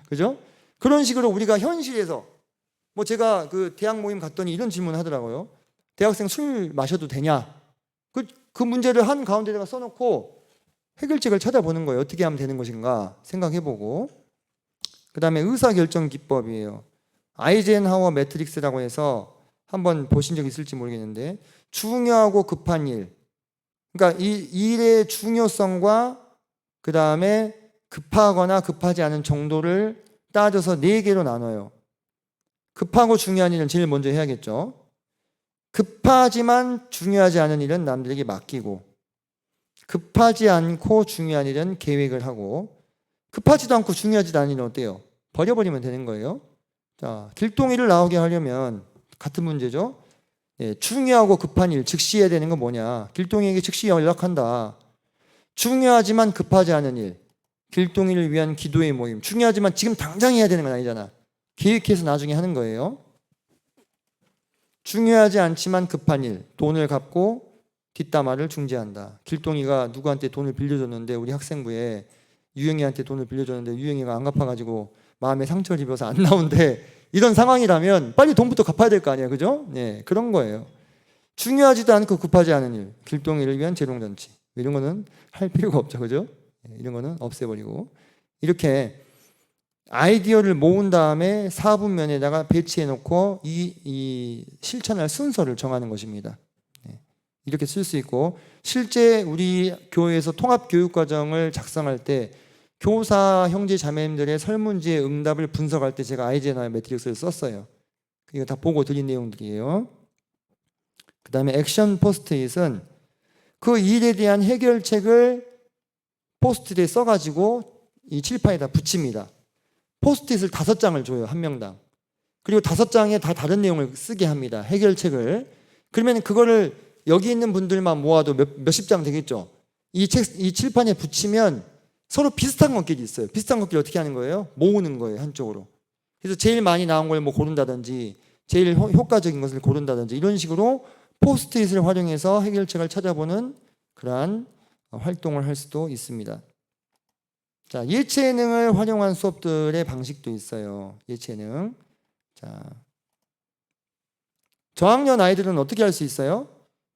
그죠? 그런 식으로 우리가 현실에서 뭐 제가 그 대학 모임 갔더니 이런 질문을 하더라고요. 대학생 술 마셔도 되냐? 그 문제를 한 가운데다가 써놓고 해결책을 찾아보는 거예요. 어떻게 하면 되는 것인가 생각해보고. 그 다음에 의사결정 기법이에요. 아이젠하워 매트릭스라고 해서 한번 보신 적 있을지 모르겠는데, 중요하고 급한 일, 그러니까 이 일의 중요성과 그 다음에 급하거나 급하지 않은 정도를 따져서 4개로 나눠요. 급하고 중요한 일은 제일 먼저 해야겠죠. 급하지만 중요하지 않은 일은 남들에게 맡기고, 급하지 않고 중요한 일은 계획을 하고, 급하지도 않고 중요하지도 않은 일은 어때요? 버려버리면 되는 거예요. 자, 길동이를 나오게 하려면 같은 문제죠. 중요하고 급한 일, 즉시 해야 되는 건 뭐냐? 길동이에게 즉시 연락한다. 중요하지만 급하지 않은 일, 길동이를 위한 기도의 모임. 중요하지만 지금 당장 해야 되는 건 아니잖아. 계획해서 나중에 하는 거예요. 중요하지 않지만 급한 일, 돈을 갚고 뒷담화를 중재한다. 길동이가 누구한테 돈을 빌려줬는데, 우리 학생부에 유영이한테 돈을 빌려줬는데 유영이가 안 갚아가지고 마음에 상처를 입어서 안 나온대. 이런 상황이라면 빨리 돈부터 갚아야 될 거 아니에요. 그죠? 네, 그런 거예요. 중요하지도 않고 급하지 않은 일, 길동이를 위한 재롱잔치. 이런 거는 할 필요가 없죠. 그죠? 네, 이런 거는 없애버리고. 이렇게 아이디어를 모은 다음에 4분면에다가 배치해 놓고 이 실천할 순서를 정하는 것입니다. 네, 이렇게 쓸 수 있고, 실제 우리 교회에서 통합교육과정을 작성할 때 교사 형제 자매님들의 설문지의 응답을 분석할 때 제가 아이젠하워 매트릭스를 썼어요. 이거 다 보고 드린 내용들이에요. 그 다음에 액션 포스트잇은 그 일에 대한 해결책을 포스트잇에 써가지고 이 칠판에다 붙입니다. 포스트잇을 5장을 줘요. 한 명당. 그리고 5장에 다 다른 내용을 쓰게 합니다. 해결책을. 그러면 그거를 여기 있는 분들만 모아도 몇십 장 되겠죠. 이 칠판에 붙이면 서로 비슷한 것끼리 있어요. 비슷한 것끼리 어떻게 하는 거예요? 모으는 거예요. 한쪽으로. 그래서 제일 많이 나온 걸 뭐 고른다든지, 제일 효과적인 것을 고른다든지, 이런 식으로 포스트잇을 활용해서 해결책을 찾아보는 그러한 활동을 할 수도 있습니다. 자, 예체능을 활용한 수업들의 방식도 있어요. 예체능. 자, 저학년 아이들은 어떻게 할 수 있어요?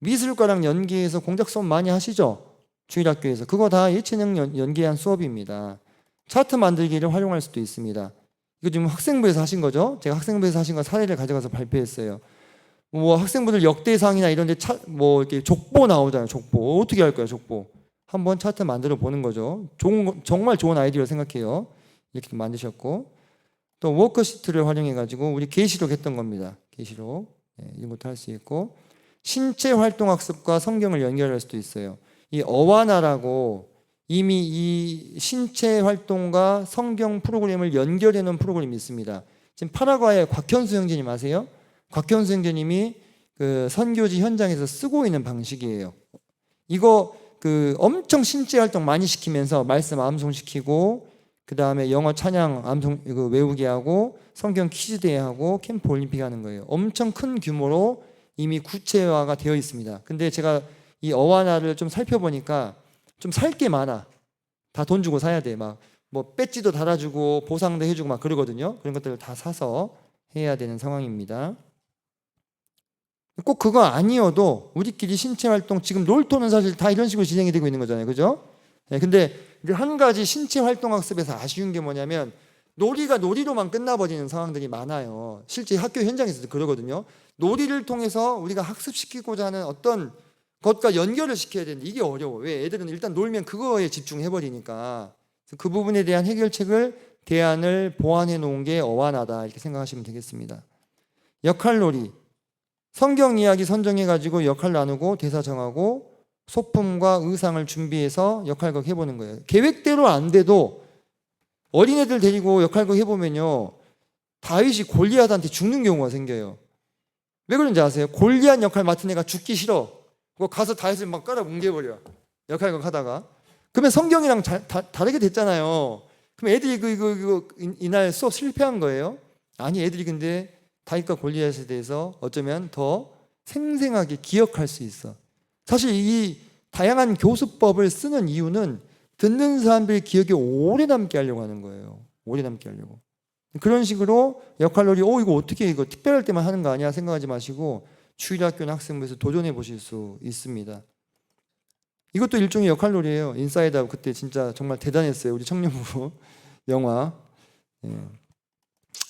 미술과랑 연계해서 공작 수업 많이 하시죠? 주일학교에서. 그거 다 예체능 연계한 수업입니다. 차트 만들기를 활용할 수도 있습니다. 이거 지금 학생부에서 하신 거죠? 제가 학생부에서 하신 거 사례를 가져가서 발표했어요. 뭐 학생분들 역대상이나 이런 데 뭐 이렇게 족보 나오잖아요. 족보. 어떻게 할까요? 족보. 한번 차트 만들어 보는 거죠. 정말 좋은 아이디어를 생각해요. 이렇게 만드셨고, 또 워크시트를 활용해 가지고 우리 계시록 했던 겁니다. 계시록. 네, 이런 것도 할 수 있고, 신체 활동 학습과 성경을 연결할 수도 있어요. 이 어와나라고 이미 이 신체 활동과 성경 프로그램을 연결해 놓은 프로그램이 있습니다. 지금 파라과이의 곽현수 형제님 아세요? 곽현수 형제님이 그 선교지 현장에서 쓰고 있는 방식이에요. 이거 그 엄청 신체 활동 많이 시키면서 말씀 암송시키고, 그 다음에 영어 찬양 암송 이거 외우게 하고, 성경 퀴즈 대회 하고, 캠프 올림픽 하는 거예요. 엄청 큰 규모로 이미 구체화가 되어 있습니다. 근데 제가 이 어와나를 좀 살펴보니까 좀 살 게 많아. 다 돈 주고 사야 돼. 막 뭐 배지도 달아주고 보상도 해주고 막 그러거든요. 그런 것들을 다 사서 해야 되는 상황입니다. 꼭 그거 아니어도 우리끼리 신체 활동, 지금 놀토는 사실 다 이런 식으로 진행이 되고 있는 거잖아요. 그죠? 네, 근데 한 가지 신체 활동 학습에서 아쉬운 게 뭐냐면, 놀이가 놀이로만 끝나버리는 상황들이 많아요. 실제 학교 현장에서도 그러거든요. 놀이를 통해서 우리가 학습시키고자 하는 어떤 것과 연결을 시켜야 되는데 이게 어려워. 왜? 애들은 일단 놀면 그거에 집중해버리니까. 그 부분에 대한 해결책을 대안을 보완해 놓은 게 어완하다 이렇게 생각하시면 되겠습니다. 역할놀이, 성경 이야기 선정해 가지고 역할 나누고 대사 정하고 소품과 의상을 준비해서 역할극 해보는 거예요. 계획대로 안 돼도 어린애들 데리고 역할극 해보면요, 다윗이 골리앗한테 죽는 경우가 생겨요. 왜 그런지 아세요? 골리앗 역할 맡은 애가 죽기 싫어. 그거 가서 다윗을 막 깔아 뭉개버려. 역할극 하다가. 그러면 성경이랑 다르게 됐잖아요. 그럼 애들이 이날 수업 실패한 거예요? 아니, 애들이 근데 다윗과 골리앗에 대해서 어쩌면 더 생생하게 기억할 수 있어. 사실 이 다양한 교수법을 쓰는 이유는 듣는 사람들의 기억에 오래 남게 하려고 하는 거예요. 오래 남게 하려고. 그런 식으로 역할놀이, 이거 어떻게 이거 특별할 때만 하는 거 아니야 생각하지 마시고 주일학교나 학생부에서 도전해 보실 수 있습니다. 이것도 일종의 역할놀이에요. 인사이드 아웃 그때 진짜 정말 대단했어요. 우리 청년부 영화.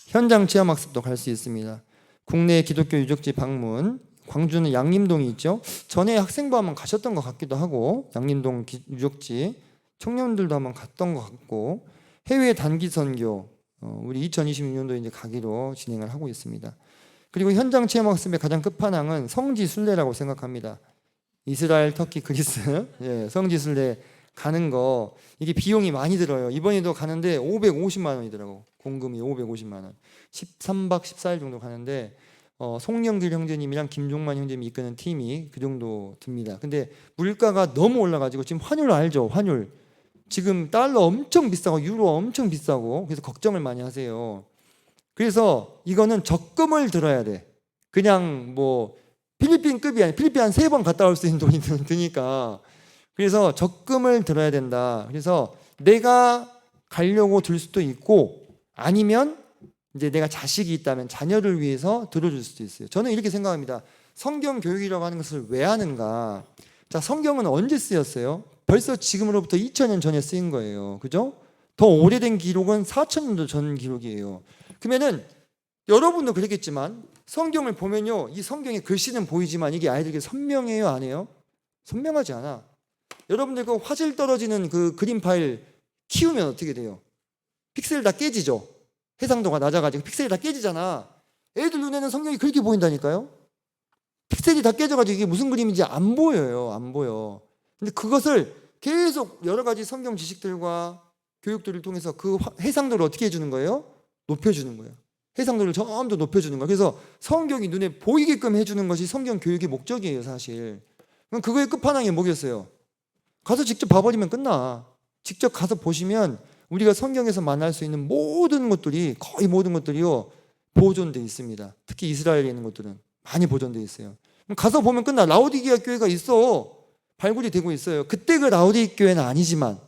현장 체험학습도 갈 수 있습니다. 국내 기독교 유적지 방문, 광주는 양림동이 있죠. 전에 학생부 한번 가셨던 것 같기도 하고, 양림동 유적지 청년들도 한번 갔던 것 같고, 해외 단기 선교 우리 2026년도에 이제 가기로 진행을 하고 있습니다. 그리고 현장 체험학습의 가장 끝판왕은 성지 순례라고 생각합니다. 이스라엘, 터키, 그리스 성지 순례 가는 거, 이게 비용이 많이 들어요. 이번에도 가는데 550만 원이더라고. 공금이 550만 원. 13박 14일 정도 가는데 송영길 형제님이랑 김종만 형제님이 이끄는 팀이 그 정도 듭니다. 근데 물가가 너무 올라가지고 지금 환율 알죠? 환율. 지금 달러 엄청 비싸고 유로 엄청 비싸고 그래서 걱정을 많이 하세요. 그래서 이거는 적금을 들어야 돼. 그냥 뭐 필리핀급이 아니라 필리핀 한 3번 갔다 올 수 있는 돈이 드니까. 그래서 적금을 들어야 된다. 그래서 내가 가려고 들 수도 있고 아니면 이제 내가 자식이 있다면 자녀를 위해서 들어줄 수도 있어요. 저는 이렇게 생각합니다. 성경 교육이라고 하는 것을 왜 하는가? 자, 성경은 언제 쓰였어요? 벌써 지금으로부터 2000년 전에 쓰인 거예요. 그죠? 더 오래된 기록은 4000년도 전 기록이에요. 그러면은 여러분도 그랬겠지만 성경을 보면요, 이 성경의 글씨는 보이지만 이게 아이들에게 선명해요, 안 해요? 선명하지 않아. 여러분들 그 화질 떨어지는 그 그림 파일 키우면 어떻게 돼요? 픽셀 다 깨지죠. 해상도가 낮아가지고 픽셀이 다 깨지잖아. 애들 눈에는 성경이 그렇게 보인다니까요. 픽셀이 다 깨져가지고 이게 무슨 그림인지 안 보여요. 안 보여. 근데 그것을 계속 여러 가지 성경 지식들과 교육들을 통해서 그 해상도를 어떻게 해주는 거예요? 높여주는 거예요. 해상도를 점점 더 높여주는 거예요. 그래서 성경이 눈에 보이게끔 해주는 것이 성경 교육의 목적이에요, 사실. 그럼 그거의 끝판왕이 뭐겠어요? 가서 직접 봐버리면 끝나. 직접 가서 보시면 우리가 성경에서 만날 수 있는 모든 것들이, 거의 모든 것들이요, 보존되어 있습니다. 특히 이스라엘에 있는 것들은 많이 보존되어 있어요. 그럼 가서 보면 끝나. 라오디게아 교회가 있어. 발굴이 되고 있어요. 그때 그 라오디게아 교회는 아니지만,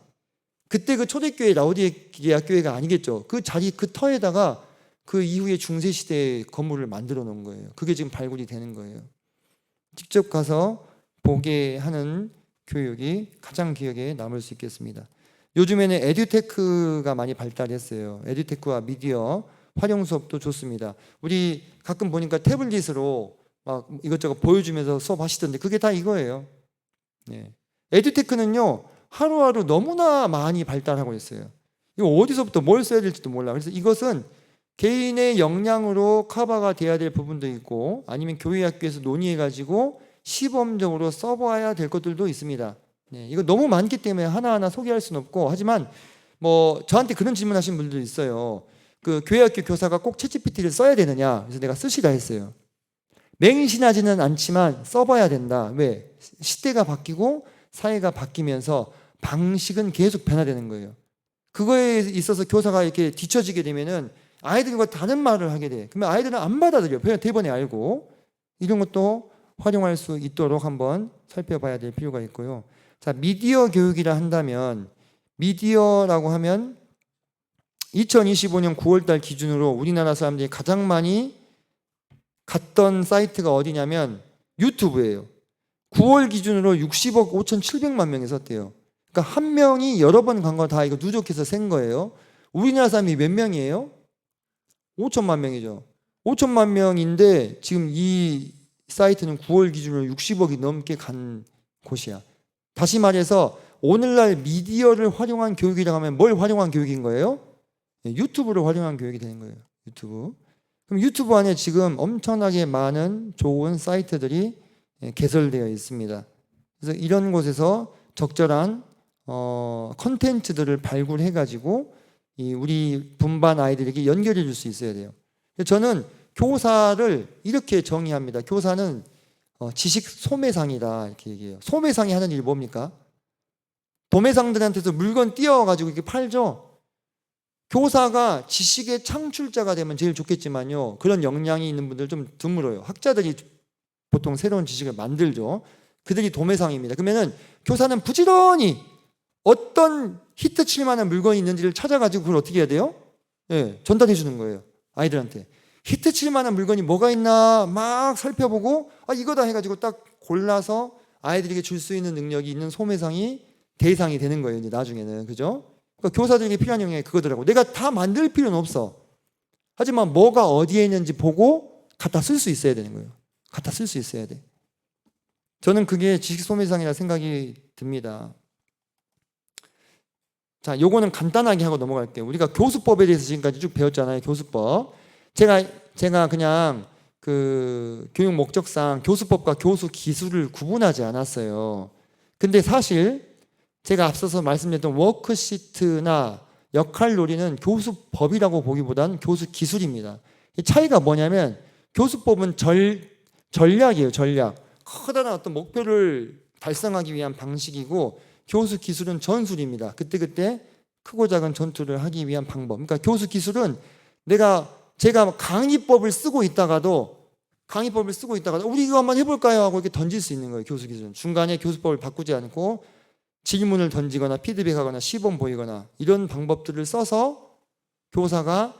그때 그 초대교회 라오디게아 교회가 아니겠죠. 그 자리, 그 터에다가 그 이후에 중세시대의 건물을 만들어 놓은 거예요. 그게 지금 발굴이 되는 거예요. 직접 가서 보게 하는 교육이 가장 기억에 남을 수 있겠습니다. 요즘에는 에듀테크가 많이 발달했어요. 에듀테크와 미디어 활용 수업도 좋습니다. 우리 가끔 보니까 태블릿으로 막 이것저것 보여주면서 수업하시던데 그게 다 이거예요. 에듀테크는요, 하루하루 너무나 많이 발달하고 있어요. 이거 어디서부터 뭘 써야 될지도 몰라. 그래서 이것은 개인의 역량으로 커버가 돼야 될 부분도 있고 아니면 교회 학교에서 논의해가지고 시범적으로 써봐야 될 것들도 있습니다. 이거 너무 많기 때문에 하나하나 소개할 수는 없고, 하지만 뭐 저한테 그런 질문하신 분들도 있어요. 그 교회학교 교사가 꼭 챗GPT를 써야 되느냐? 그래서 내가 쓰시라 했어요. 맹신하지는 않지만 써봐야 된다. 왜? 시대가 바뀌고 사회가 바뀌면서 방식은 계속 변화되는 거예요. 그거에 있어서 교사가 이렇게 뒤처지게 되면은 아이들과 다른 말을 하게 돼. 그러면 아이들은 안 받아들여. 대번에 알고. 이런 것도 활용할 수 있도록 한번 살펴봐야 될 필요가 있고요. 자, 미디어 교육이라 한다면, 미디어라고 하면 2025년 9월달 기준으로 우리나라 사람들이 가장 많이 갔던 사이트가 어디냐면 유튜브예요. 9월 기준으로 60억 5,700만 명이 썼대요. 그러니까 한 명이 여러 번 간 거 다 이거 누적해서 센 거예요. 우리나라 사람이 몇 명이에요? 5천만 명이죠. 5천만 명인데 지금 이 사이트는 9월 기준으로 60억이 넘게 간 곳이야. 다시 말해서 오늘날 미디어를 활용한 교육이라고 하면 뭘 활용한 교육인 거예요? 유튜브를 활용한 교육이 되는 거예요. 유튜브. 그럼 유튜브 안에 지금 엄청나게 많은 좋은 사이트들이 개설되어 있습니다. 그래서 이런 곳에서 적절한 컨텐츠들을 발굴해 가지고 우리 분반 아이들에게 연결해 줄 수 있어야 돼요. 저는 교사를 이렇게 정의합니다. 교사는 지식 소매상이다 이렇게 얘기해요. 소매상이 하는 일이 뭡니까? 도매상들한테서 물건 띄워가지고 이렇게 팔죠. 교사가 지식의 창출자가 되면 제일 좋겠지만요, 그런 역량이 있는 분들 좀 드물어요. 학자들이 보통 새로운 지식을 만들죠. 그들이 도매상입니다. 그러면은 교사는 부지런히 어떤 히트 칠 만한 물건이 있는지를 찾아가지고 그걸 어떻게 해야 돼요? 전달해 주는 거예요. 아이들한테. 히트 칠 만한 물건이 뭐가 있나 막 살펴보고 이거다 해가지고 딱 골라서 아이들에게 줄 수 있는 능력이 있는 소매상이 대상이 되는 거예요. 이제 나중에는. 그죠? 그러니까 교사들에게 필요한 영역이 그거더라고. 내가 다 만들 필요는 없어. 하지만 뭐가 어디에 있는지 보고 갖다 쓸 수 있어야 되는 거예요. 갖다 쓸 수 있어야 돼. 저는 그게 지식 소매상이라 생각이 듭니다. 자, 요거는 간단하게 하고 넘어갈게요. 우리가 교수법에 대해서 지금까지 쭉 배웠잖아요. 교수법. 제가 그냥 그 교육 목적상 교수법과 교수 기술을 구분하지 않았어요. 근데 사실 제가 앞서서 말씀드렸던 워크시트나 역할놀이는 교수법이라고 보기보다는 교수 기술입니다. 이 차이가 뭐냐면 교수법은 전략이에요. 전략. 커다란 어떤 목표를 달성하기 위한 방식이고, 교수 기술은 전술입니다. 그때그때 크고 작은 전투를 하기 위한 방법. 그러니까 교수 기술은 제가 강의법을 쓰고 있다가도 우리 이거 한번 해볼까요? 하고 이렇게 던질 수 있는 거예요. 교수 기술은 중간에 교수법을 바꾸지 않고 질문을 던지거나 피드백하거나 시범 보이거나 이런 방법들을 써서 교사가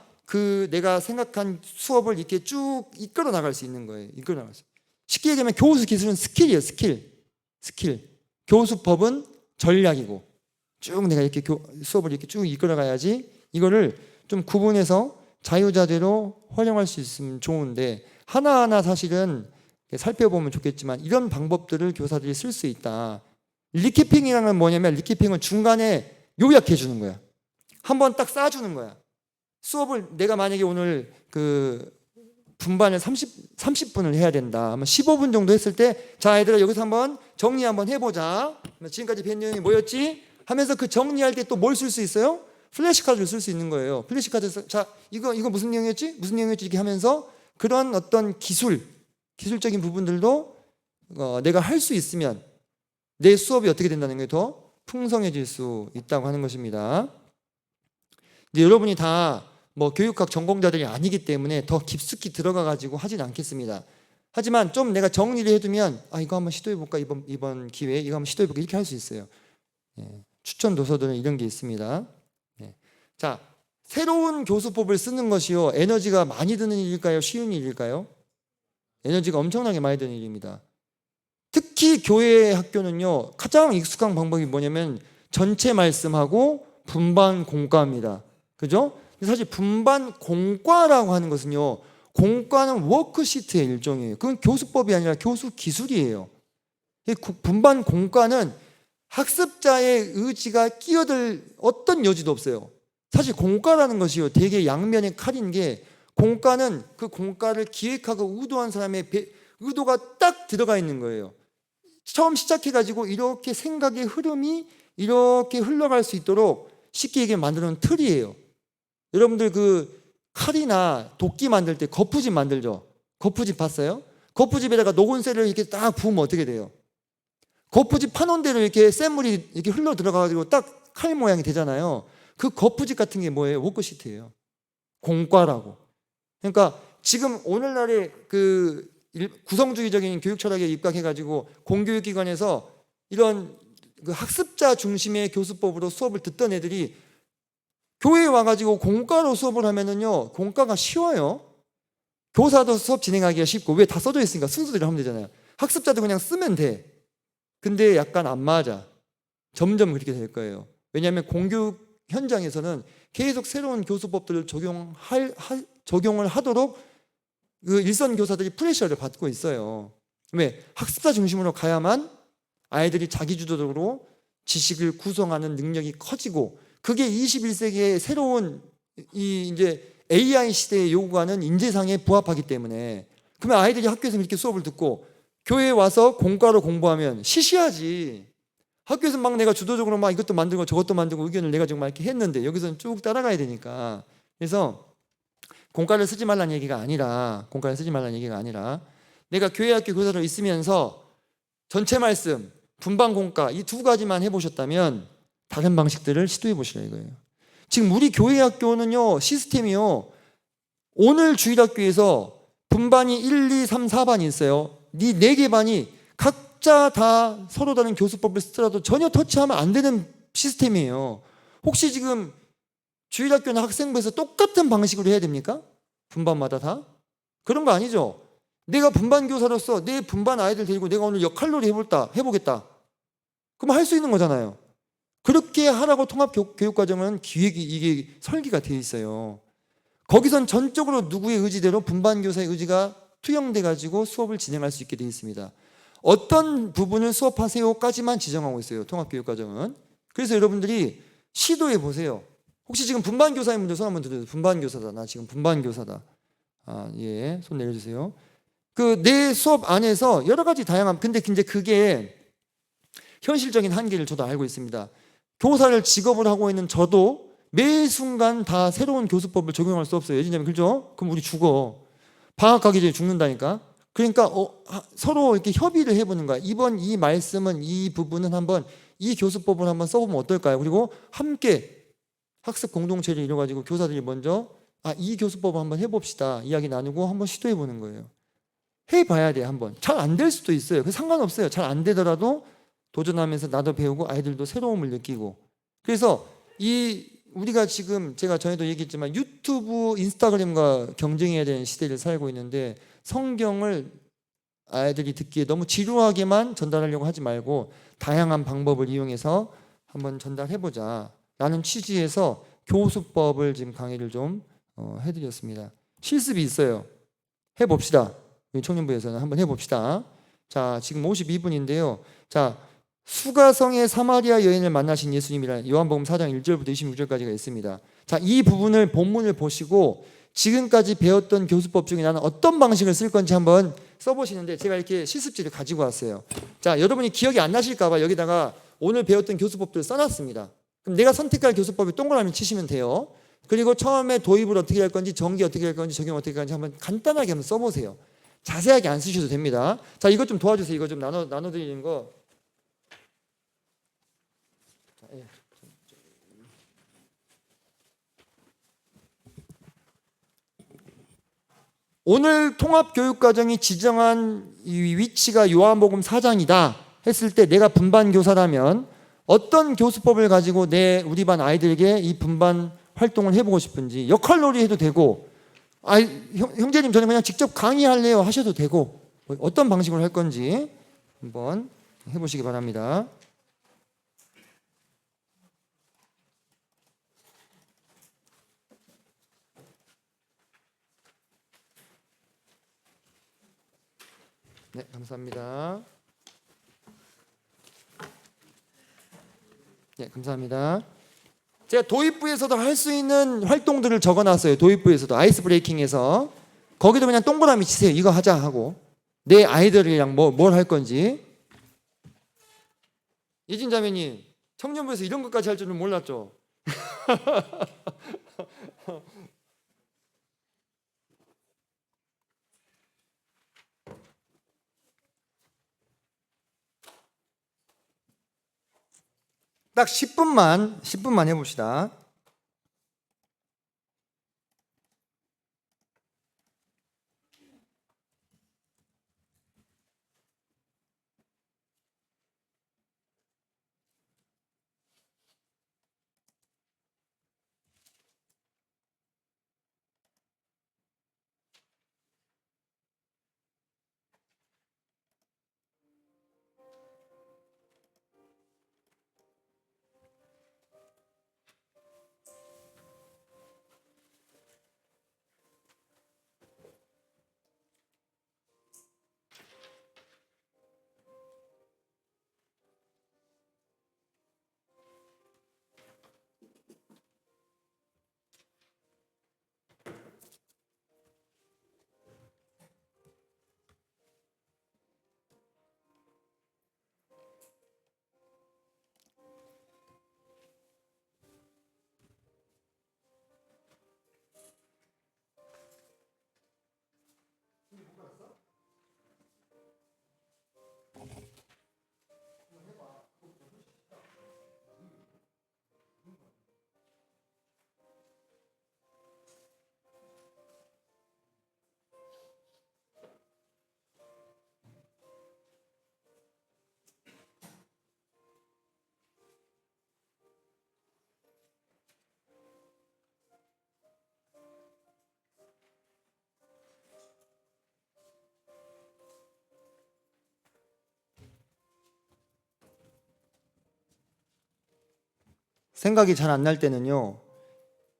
내가 생각한 수업을 이렇게 쭉 이끌어 나갈 수 있는 거예요. 이끌어 나갈 수. 쉽게 얘기하면 교수 기술은 스킬이에요. 스킬. 교수법은 전략이고, 쭉 내가 이렇게 수업을 이렇게 쭉 이끌어 가야지, 이거를 좀 구분해서 자유자재로 활용할 수 있으면 좋은데, 하나하나 사실은 살펴보면 좋겠지만 이런 방법들을 교사들이 쓸 수 있다. 리키핑이라는 건 뭐냐면, 리키핑은 중간에 요약해 주는 거야. 한번 딱 쌓아주는 거야. 수업을 내가 만약에 오늘 분반을 30분을 해야 된다. 아마 15분 정도 했을 때, 자, 얘들아 여기서 한번 정리 한번 해보자. 지금까지 뵌 내용이 뭐였지? 하면서 그 정리할 때 또 뭘 쓸 수 있어요? 플래시카드를 쓸 수 있는 거예요. 플래시카드, 자, 이거 무슨 내용이었지? 무슨 내용이었지? 이렇게 하면서 그런 어떤 기술적인 부분들도 내가 할 수 있으면 내 수업이 어떻게 된다는 게 더 풍성해질 수 있다고 하는 것입니다. 근데 여러분이 다 교육학 전공자들이 아니기 때문에 더 깊숙이 들어가 가지고 하진 않겠습니다. 하지만 좀 내가 정리를 해두면 이거 한번 시도해볼까, 이번 기회에 이거 한번 시도해볼까, 이렇게 할 수 있어요. 추천 도서들은 이런 게 있습니다. 자, 새로운 교수법을 쓰는 것이요, 에너지가 많이 드는 일일까요? 쉬운 일일까요? 에너지가 엄청나게 많이 드는 일입니다. 특히 교회 학교는요, 가장 익숙한 방법이 뭐냐면 전체 말씀하고 분반 공과입니다. 그죠? 사실 분반 공과라고 하는 것은요, 공과는 워크시트의 일종이에요. 그건 교수법이 아니라 교수 기술이에요. 분반 공과는 학습자의 의지가 끼어들 어떤 여지도 없어요. 사실 공과라는 것이요, 되게 양면의 칼인 게, 공과는 그 공과를 기획하고 의도한 사람의 의도가 딱 들어가 있는 거예요. 처음 시작해가지고 이렇게 생각의 흐름이 이렇게 흘러갈 수 있도록 쉽게 얘기하면 만드는 틀이에요. 여러분들 칼이나 도끼 만들 때 거푸집 만들죠? 거푸집 봤어요? 거푸집에다가 녹은쇠를 이렇게 딱 부으면 어떻게 돼요? 거푸집 파놓은 대로 이렇게 샘물이 이렇게 흘러 들어가가지고 딱 칼 모양이 되잖아요. 그 거푸집 같은 게 뭐예요? 워크시트예요. 공과라고. 그러니까 지금 오늘날의 구성주의적인 교육 철학에 입각해가지고 공교육기관에서 이런 학습자 중심의 교수법으로 수업을 듣던 애들이 교회에 와가지고 공과로 수업을 하면은요, 공과가 쉬워요. 교사도 수업 진행하기가 쉽고, 왜 다 써져 있으니까 순서대로 하면 되잖아요. 학습자도 그냥 쓰면 돼. 근데 약간 안 맞아. 점점 그렇게 될 거예요. 왜냐하면 공교육 현장에서는 계속 새로운 교수법들을 적용을 하도록 일선 교사들이 프레셔를 받고 있어요. 왜? 학습자 중심으로 가야만 아이들이 자기주도적으로 지식을 구성하는 능력이 커지고, 그게 21세기의 새로운 이 이제 AI 시대의 요구하는 인재상에 부합하기 때문에. 그러면 아이들이 학교에서 이렇게 수업을 듣고 교회에 와서 공과로 공부하면 시시하지. 학교에서 막 내가 주도적으로 막 이것도 만들고 저것도 만들고 의견을 내가 정말 이렇게 했는데 여기서는 쭉 따라가야 되니까. 그래서 공과를 쓰지 말라는 얘기가 아니라, 공과를 쓰지 말라는 얘기가 아니라, 내가 교회 학교 교사로 있으면서 전체 말씀, 분반 공과 이 두 가지만 해보셨다면 다른 방식들을 시도해 보시라 이거예요. 지금 우리 교회 학교는요, 시스템이요, 오늘 주일학교에서 분반이 1, 2, 3, 4반이 있어요. 이 4개 반이 각자 다 서로 다른 교수법을 쓰더라도 전혀 터치하면 안 되는 시스템이에요. 혹시 지금 주일학교나 학생부에서 똑같은 방식으로 해야 됩니까? 분반마다 다? 그런 거 아니죠. 내가 분반 교사로서 내 분반 아이들 데리고 내가 오늘 역할놀이 해보겠다. 그럼 할 수 있는 거잖아요. 그렇게 하라고 통합교육과정은 기획이, 이게 설계가 되어 있어요. 거기선 전적으로 누구의 의지대로 분반 교사의 의지가 투영돼 가지고 수업을 진행할 수 있게 되어 있습니다. 어떤 부분을 수업하세요까지만 지정하고 있어요, 통합교육과정은. 그래서 여러분들이 시도해 보세요. 혹시 지금 분반 교사인 분들 손 한번 들어주세요. 분반 교사다. 나 지금 분반 교사다. 예, 손 내려주세요. 그 내 수업 안에서 여러 가지 다양한, 근데 이제 그게 현실적인 한계를 저도 알고 있습니다. 교사를 직업을 하고 있는 저도 매 순간 다 새로운 교수법을 적용할 수 없어요. 예전에 그죠? 그럼 우리 죽어. 방학 가기 전에 죽는다니까. 그러니까 서로 이렇게 협의를 해보는 거야. 이번 이 말씀은, 이 부분은 한번 이 교수법을 한번 써보면 어떨까요? 그리고 함께 학습 공동체를 이뤄가지고 교사들이 먼저 이 교수법을 한번 해봅시다. 이야기 나누고 한번 시도해보는 거예요. 해봐야 돼. 한번. 잘 안 될 수도 있어요. 그 상관없어요. 잘 안 되더라도 도전하면서 나도 배우고 아이들도 새로움을 느끼고. 그래서 우리가 지금 제가 전에도 얘기했지만 유튜브, 인스타그램과 경쟁해야 되는 시대를 살고 있는데, 성경을 아이들이 듣기에 너무 지루하게만 전달하려고 하지 말고 다양한 방법을 이용해서 한번 전달해보자 라는 취지에서 교수법을 지금 강의를 좀 해드렸습니다. 실습이 있어요. 해봅시다. 청년부에서는 한번 해봅시다. 자, 지금 52분인데요. 자, 수가성의 사마리아 여인을 만나신 예수님이라 요한복음 4장 1절부터 26절까지가 있습니다. 자, 이 부분을 본문을 보시고 지금까지 배웠던 교수법 중에 나는 어떤 방식을 쓸 건지 한번 써보시는데, 제가 이렇게 실습지를 가지고 왔어요. 자, 여러분이 기억이 안 나실까봐 여기다가 오늘 배웠던 교수법들을 써놨습니다. 그럼 내가 선택할 교수법에 동그라미 치시면 돼요. 그리고 처음에 도입을 어떻게 할 건지, 정기 어떻게 할 건지, 적용 어떻게 할 건지 한번 간단하게 한번 써보세요. 자세하게 안 쓰셔도 됩니다. 자, 이것 좀 도와주세요. 이거 좀 나눠드리는 거. 오늘 통합교육과정이 지정한 이 위치가 요한복음 4장이다 했을 때, 내가 분반 교사라면 어떤 교수법을 가지고 우리 반 아이들에게 이 분반 활동을 해보고 싶은지, 역할놀이 해도 되고, 형제님 저는 그냥 직접 강의할래요 하셔도 되고, 어떤 방식으로 할 건지 한번 해보시기 바랍니다. 네, 감사합니다. 네, 감사합니다. 제가 도입부에서도 할 수 있는 활동들을 적어놨어요. 도입부에서도 아이스 브레이킹에서. 거기도 그냥 동그라미 치세요. 이거 하자 하고, 내 아이들이랑 뭘 할 건지. 예진 자매님, 청년부에서 이런 것까지 할 줄은 몰랐죠? 딱 10분만 해봅시다. 생각이 잘 안 날 때는요,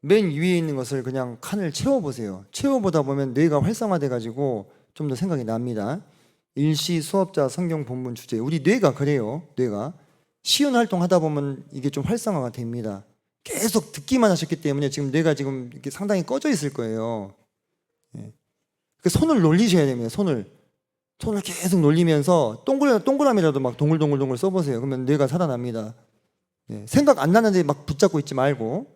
맨 위에 있는 것을 그냥 칸을 채워보세요. 채워보다 보면 뇌가 활성화돼 가지고 좀 더 생각이 납니다. 일시 수업자 성경 본문 주제. 우리 뇌가 그래요. 뇌가 쉬운 활동 하다 보면 이게 좀 활성화가 됩니다. 계속 듣기만 하셨기 때문에 지금 뇌가 지금 이렇게 상당히 꺼져 있을 거예요. 예. 그 손을 놀리셔야 됩니다. 손을 계속 놀리면서 동그라미라도 막 동글동글 써보세요. 그러면 뇌가 살아납니다. 예. 생각 안 나는데 막 붙잡고 있지 말고.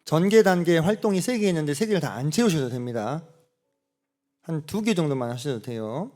전개 단계 활동이 3개 있는데 3개를 다 안 채우셔도 됩니다. 한 2개 정도만 하셔도 돼요.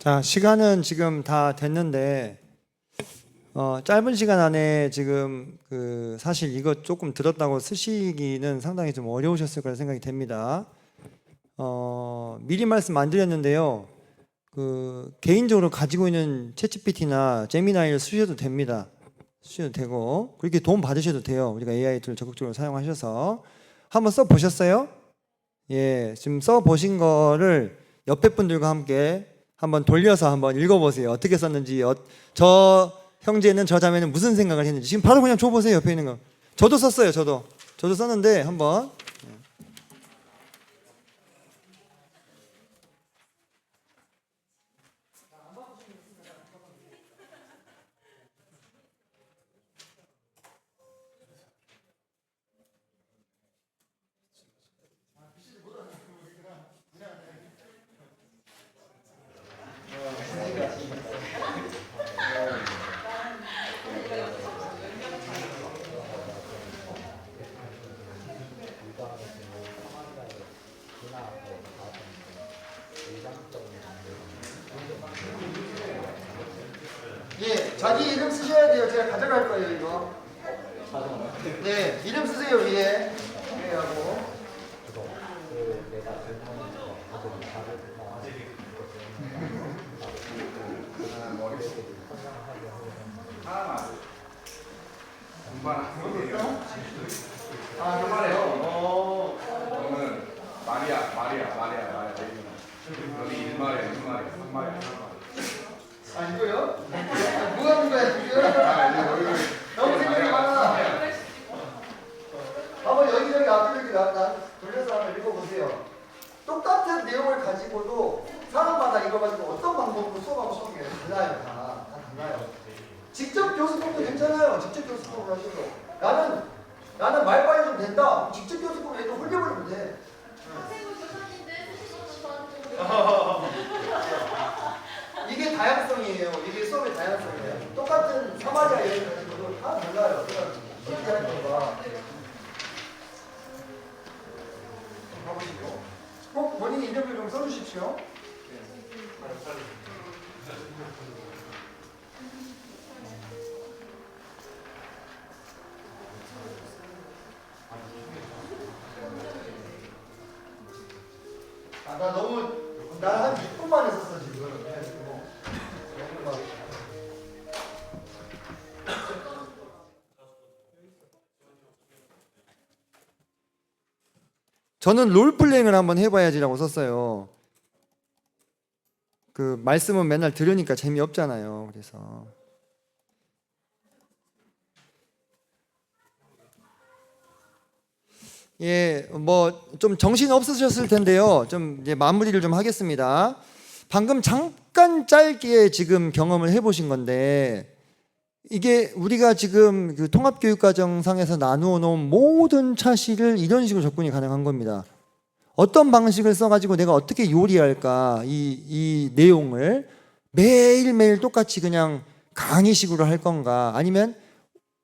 자, 시간은 지금 다 됐는데 짧은 시간 안에 지금 사실 이거 조금 들었다고 쓰시기는 상당히 좀 어려우셨을 거라 생각이 됩니다. 미리 말씀 안 드렸는데요. 개인적으로 가지고 있는 챗GPT나 제미나이를 쓰셔도 됩니다. 쓰셔도 되고 그렇게 도움 받으셔도 돼요. 우리가 AI 툴 적극적으로 사용하셔서 한번 써 보셨어요? 예, 지금 써 보신 거를 옆에 분들과 함께 한번 돌려서 한번 읽어보세요. 어떻게 썼는지, 저 형제는 저 자매는 무슨 생각을 했는지 지금 바로 그냥 줘보세요. 옆에 있는 거. 저도 썼어요. 저도 썼는데 한번. 예, 자기 이름 쓰셔야 돼요. 제가 가져갈 거예요, 이거. 네, 이름 쓰세요, 위에. 네, 하고. 아, 정말요? 저는 마리아. 여기 일마리아, 한마리아. 아, 이거요? 누가 본 거야, 지금? 너무 생각이 많아. 한번 여기저기 앞뒤 돌려서 한번 읽어보세요. 똑같은 내용을 가지고도 사람마다 이거 가지고 어떤 방법으로 수업하고 수업이 달라요. 다 달라요. 직접 교수법도 괜찮아요. 직접 교수법을 하셔도. 나는 말빨이 좀 된다. 직접 교수법 해도 홀려버리면 돼. 이게 다양성이에요. 이게 수업의 다양성이에요. 똑같은 사마리아 예를 가지고도 다 달라요. 그렇게 하는 거가. 가보시고 꼭 본인 이름을 좀 써주십시오. 나 한 6분 만에 썼어 지금. 너무 막. 저는 롤플레잉을 한번 해봐야지라고 썼어요. 말씀은 맨날 들으니까 재미없잖아요. 그래서 예, 좀 정신 없으셨을 텐데요. 좀 이제 마무리를 좀 하겠습니다. 방금 잠깐 짧게 지금 경험을 해보신 건데 이게 우리가 지금 통합교육과정상에서 나누어 놓은 모든 차시를 이런 식으로 접근이 가능한 겁니다. 어떤 방식을 써가지고 내가 어떻게 요리할까 이 내용을 매일매일 똑같이 그냥 강의식으로 할 건가 아니면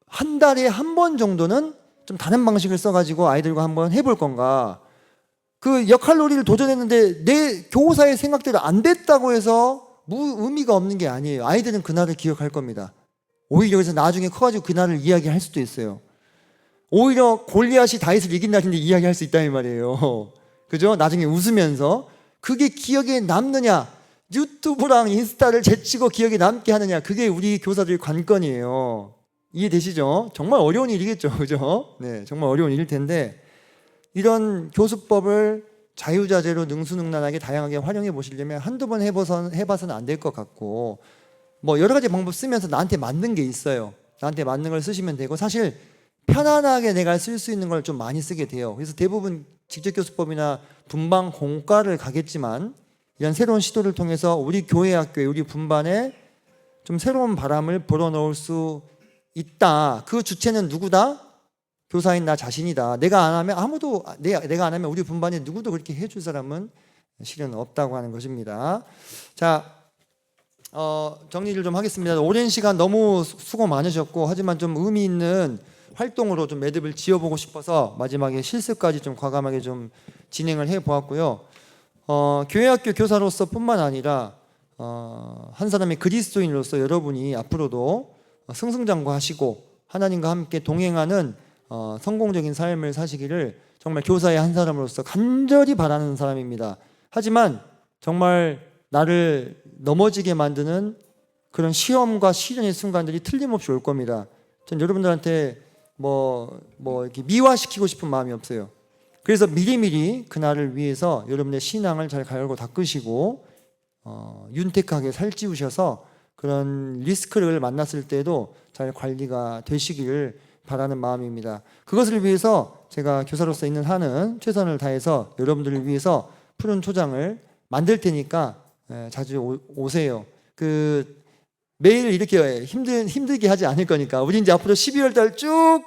한 달에 한 번 정도는 좀 다른 방식을 써가지고 아이들과 한번 해볼 건가 역할놀이를 도전했는데 내 교사의 생각대로 안 됐다고 해서 의미가 없는 게 아니에요. 아이들은 그날을 기억할 겁니다. 오히려 그래서 나중에 커가지고 그날을 이야기할 수도 있어요. 오히려 골리앗이 다윗을 이긴 날인데 이야기할 수 있다는 말이에요. 그죠? 나중에 웃으면서 그게 기억에 남느냐 유튜브랑 인스타를 제치고 기억에 남게 하느냐 그게 우리 교사들의 관건이에요. 이해되시죠? 정말 어려운 일이겠죠. 그죠? 네, 정말 어려운 일일 텐데 이런 교수법을 자유자재로 능수능란하게 다양하게 활용해 보시려면 한두 번 해봐서는 안 될 것 같고 여러 가지 방법 쓰면서 나한테 맞는 게 있어요. 나한테 맞는 걸 쓰시면 되고 사실 편안하게 내가 쓸 수 있는 걸 좀 많이 쓰게 돼요. 그래서 대부분 직접교수법이나 분반 공과를 가겠지만 이런 새로운 시도를 통해서 우리 교회 학교에 우리 분반에 좀 새로운 바람을 불어넣을 수 있다. 그 주체는 누구다? 교사인 나 자신이다. 내가 안 하면 내가 안 하면 우리 분반에 누구도 그렇게 해줄 사람은 실은 없다고 하는 것입니다. 자, 정리를 좀 하겠습니다. 오랜 시간 너무 수고 많으셨고 하지만 좀 의미 있는 활동으로 좀 매듭을 지어보고 싶어서 마지막에 실습까지 좀 과감하게 좀 진행을 해보았고요. 교회학교 교사로서 뿐만 아니라 한 사람의 그리스도인으로서 여러분이 앞으로도 승승장구하시고 하나님과 함께 동행하는 성공적인 삶을 사시기를 정말 교사의 한 사람으로서 간절히 바라는 사람입니다. 하지만 정말 나를 넘어지게 만드는 그런 시험과 시련의 순간들이 틀림없이 올 겁니다. 전 여러분들한테 이렇게 미화시키고 싶은 마음이 없어요. 그래서 미리미리 그날을 위해서 여러분의 신앙을 잘 갈고 닦으시고 윤택하게 살찌우셔서 그런 리스크를 만났을 때도 잘 관리가 되시기를 바라는 마음입니다. 그것을 위해서 제가 교사로서 있는 한은 최선을 다해서 여러분들을 위해서 푸른 초장을 만들 테니까 자주 오세요. 매일 이렇게 힘들게 하지 않을 거니까 우리 이제 앞으로 12월 달 쭉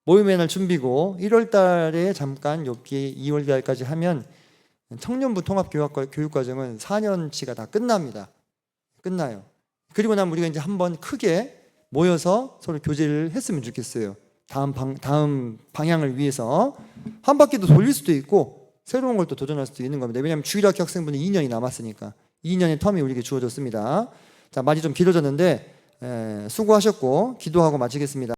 모임의 날 준비고 1월 달에 잠깐 욥기 2월 달까지 하면 청년부 통합교육과정은 4년치가 다 끝납니다. 끝나요. 그리고 나면 우리가 이제 한번 크게 모여서 서로 교제를 했으면 좋겠어요. 다음 방향을 위해서 한 바퀴도 돌릴 수도 있고 새로운 걸 또 도전할 수도 있는 겁니다. 왜냐하면 주일학교 학생분이 2년이 남았으니까 2년의 텀이 우리에게 주어졌습니다. 자, 말이 좀 길어졌는데 수고하셨고 기도하고 마치겠습니다.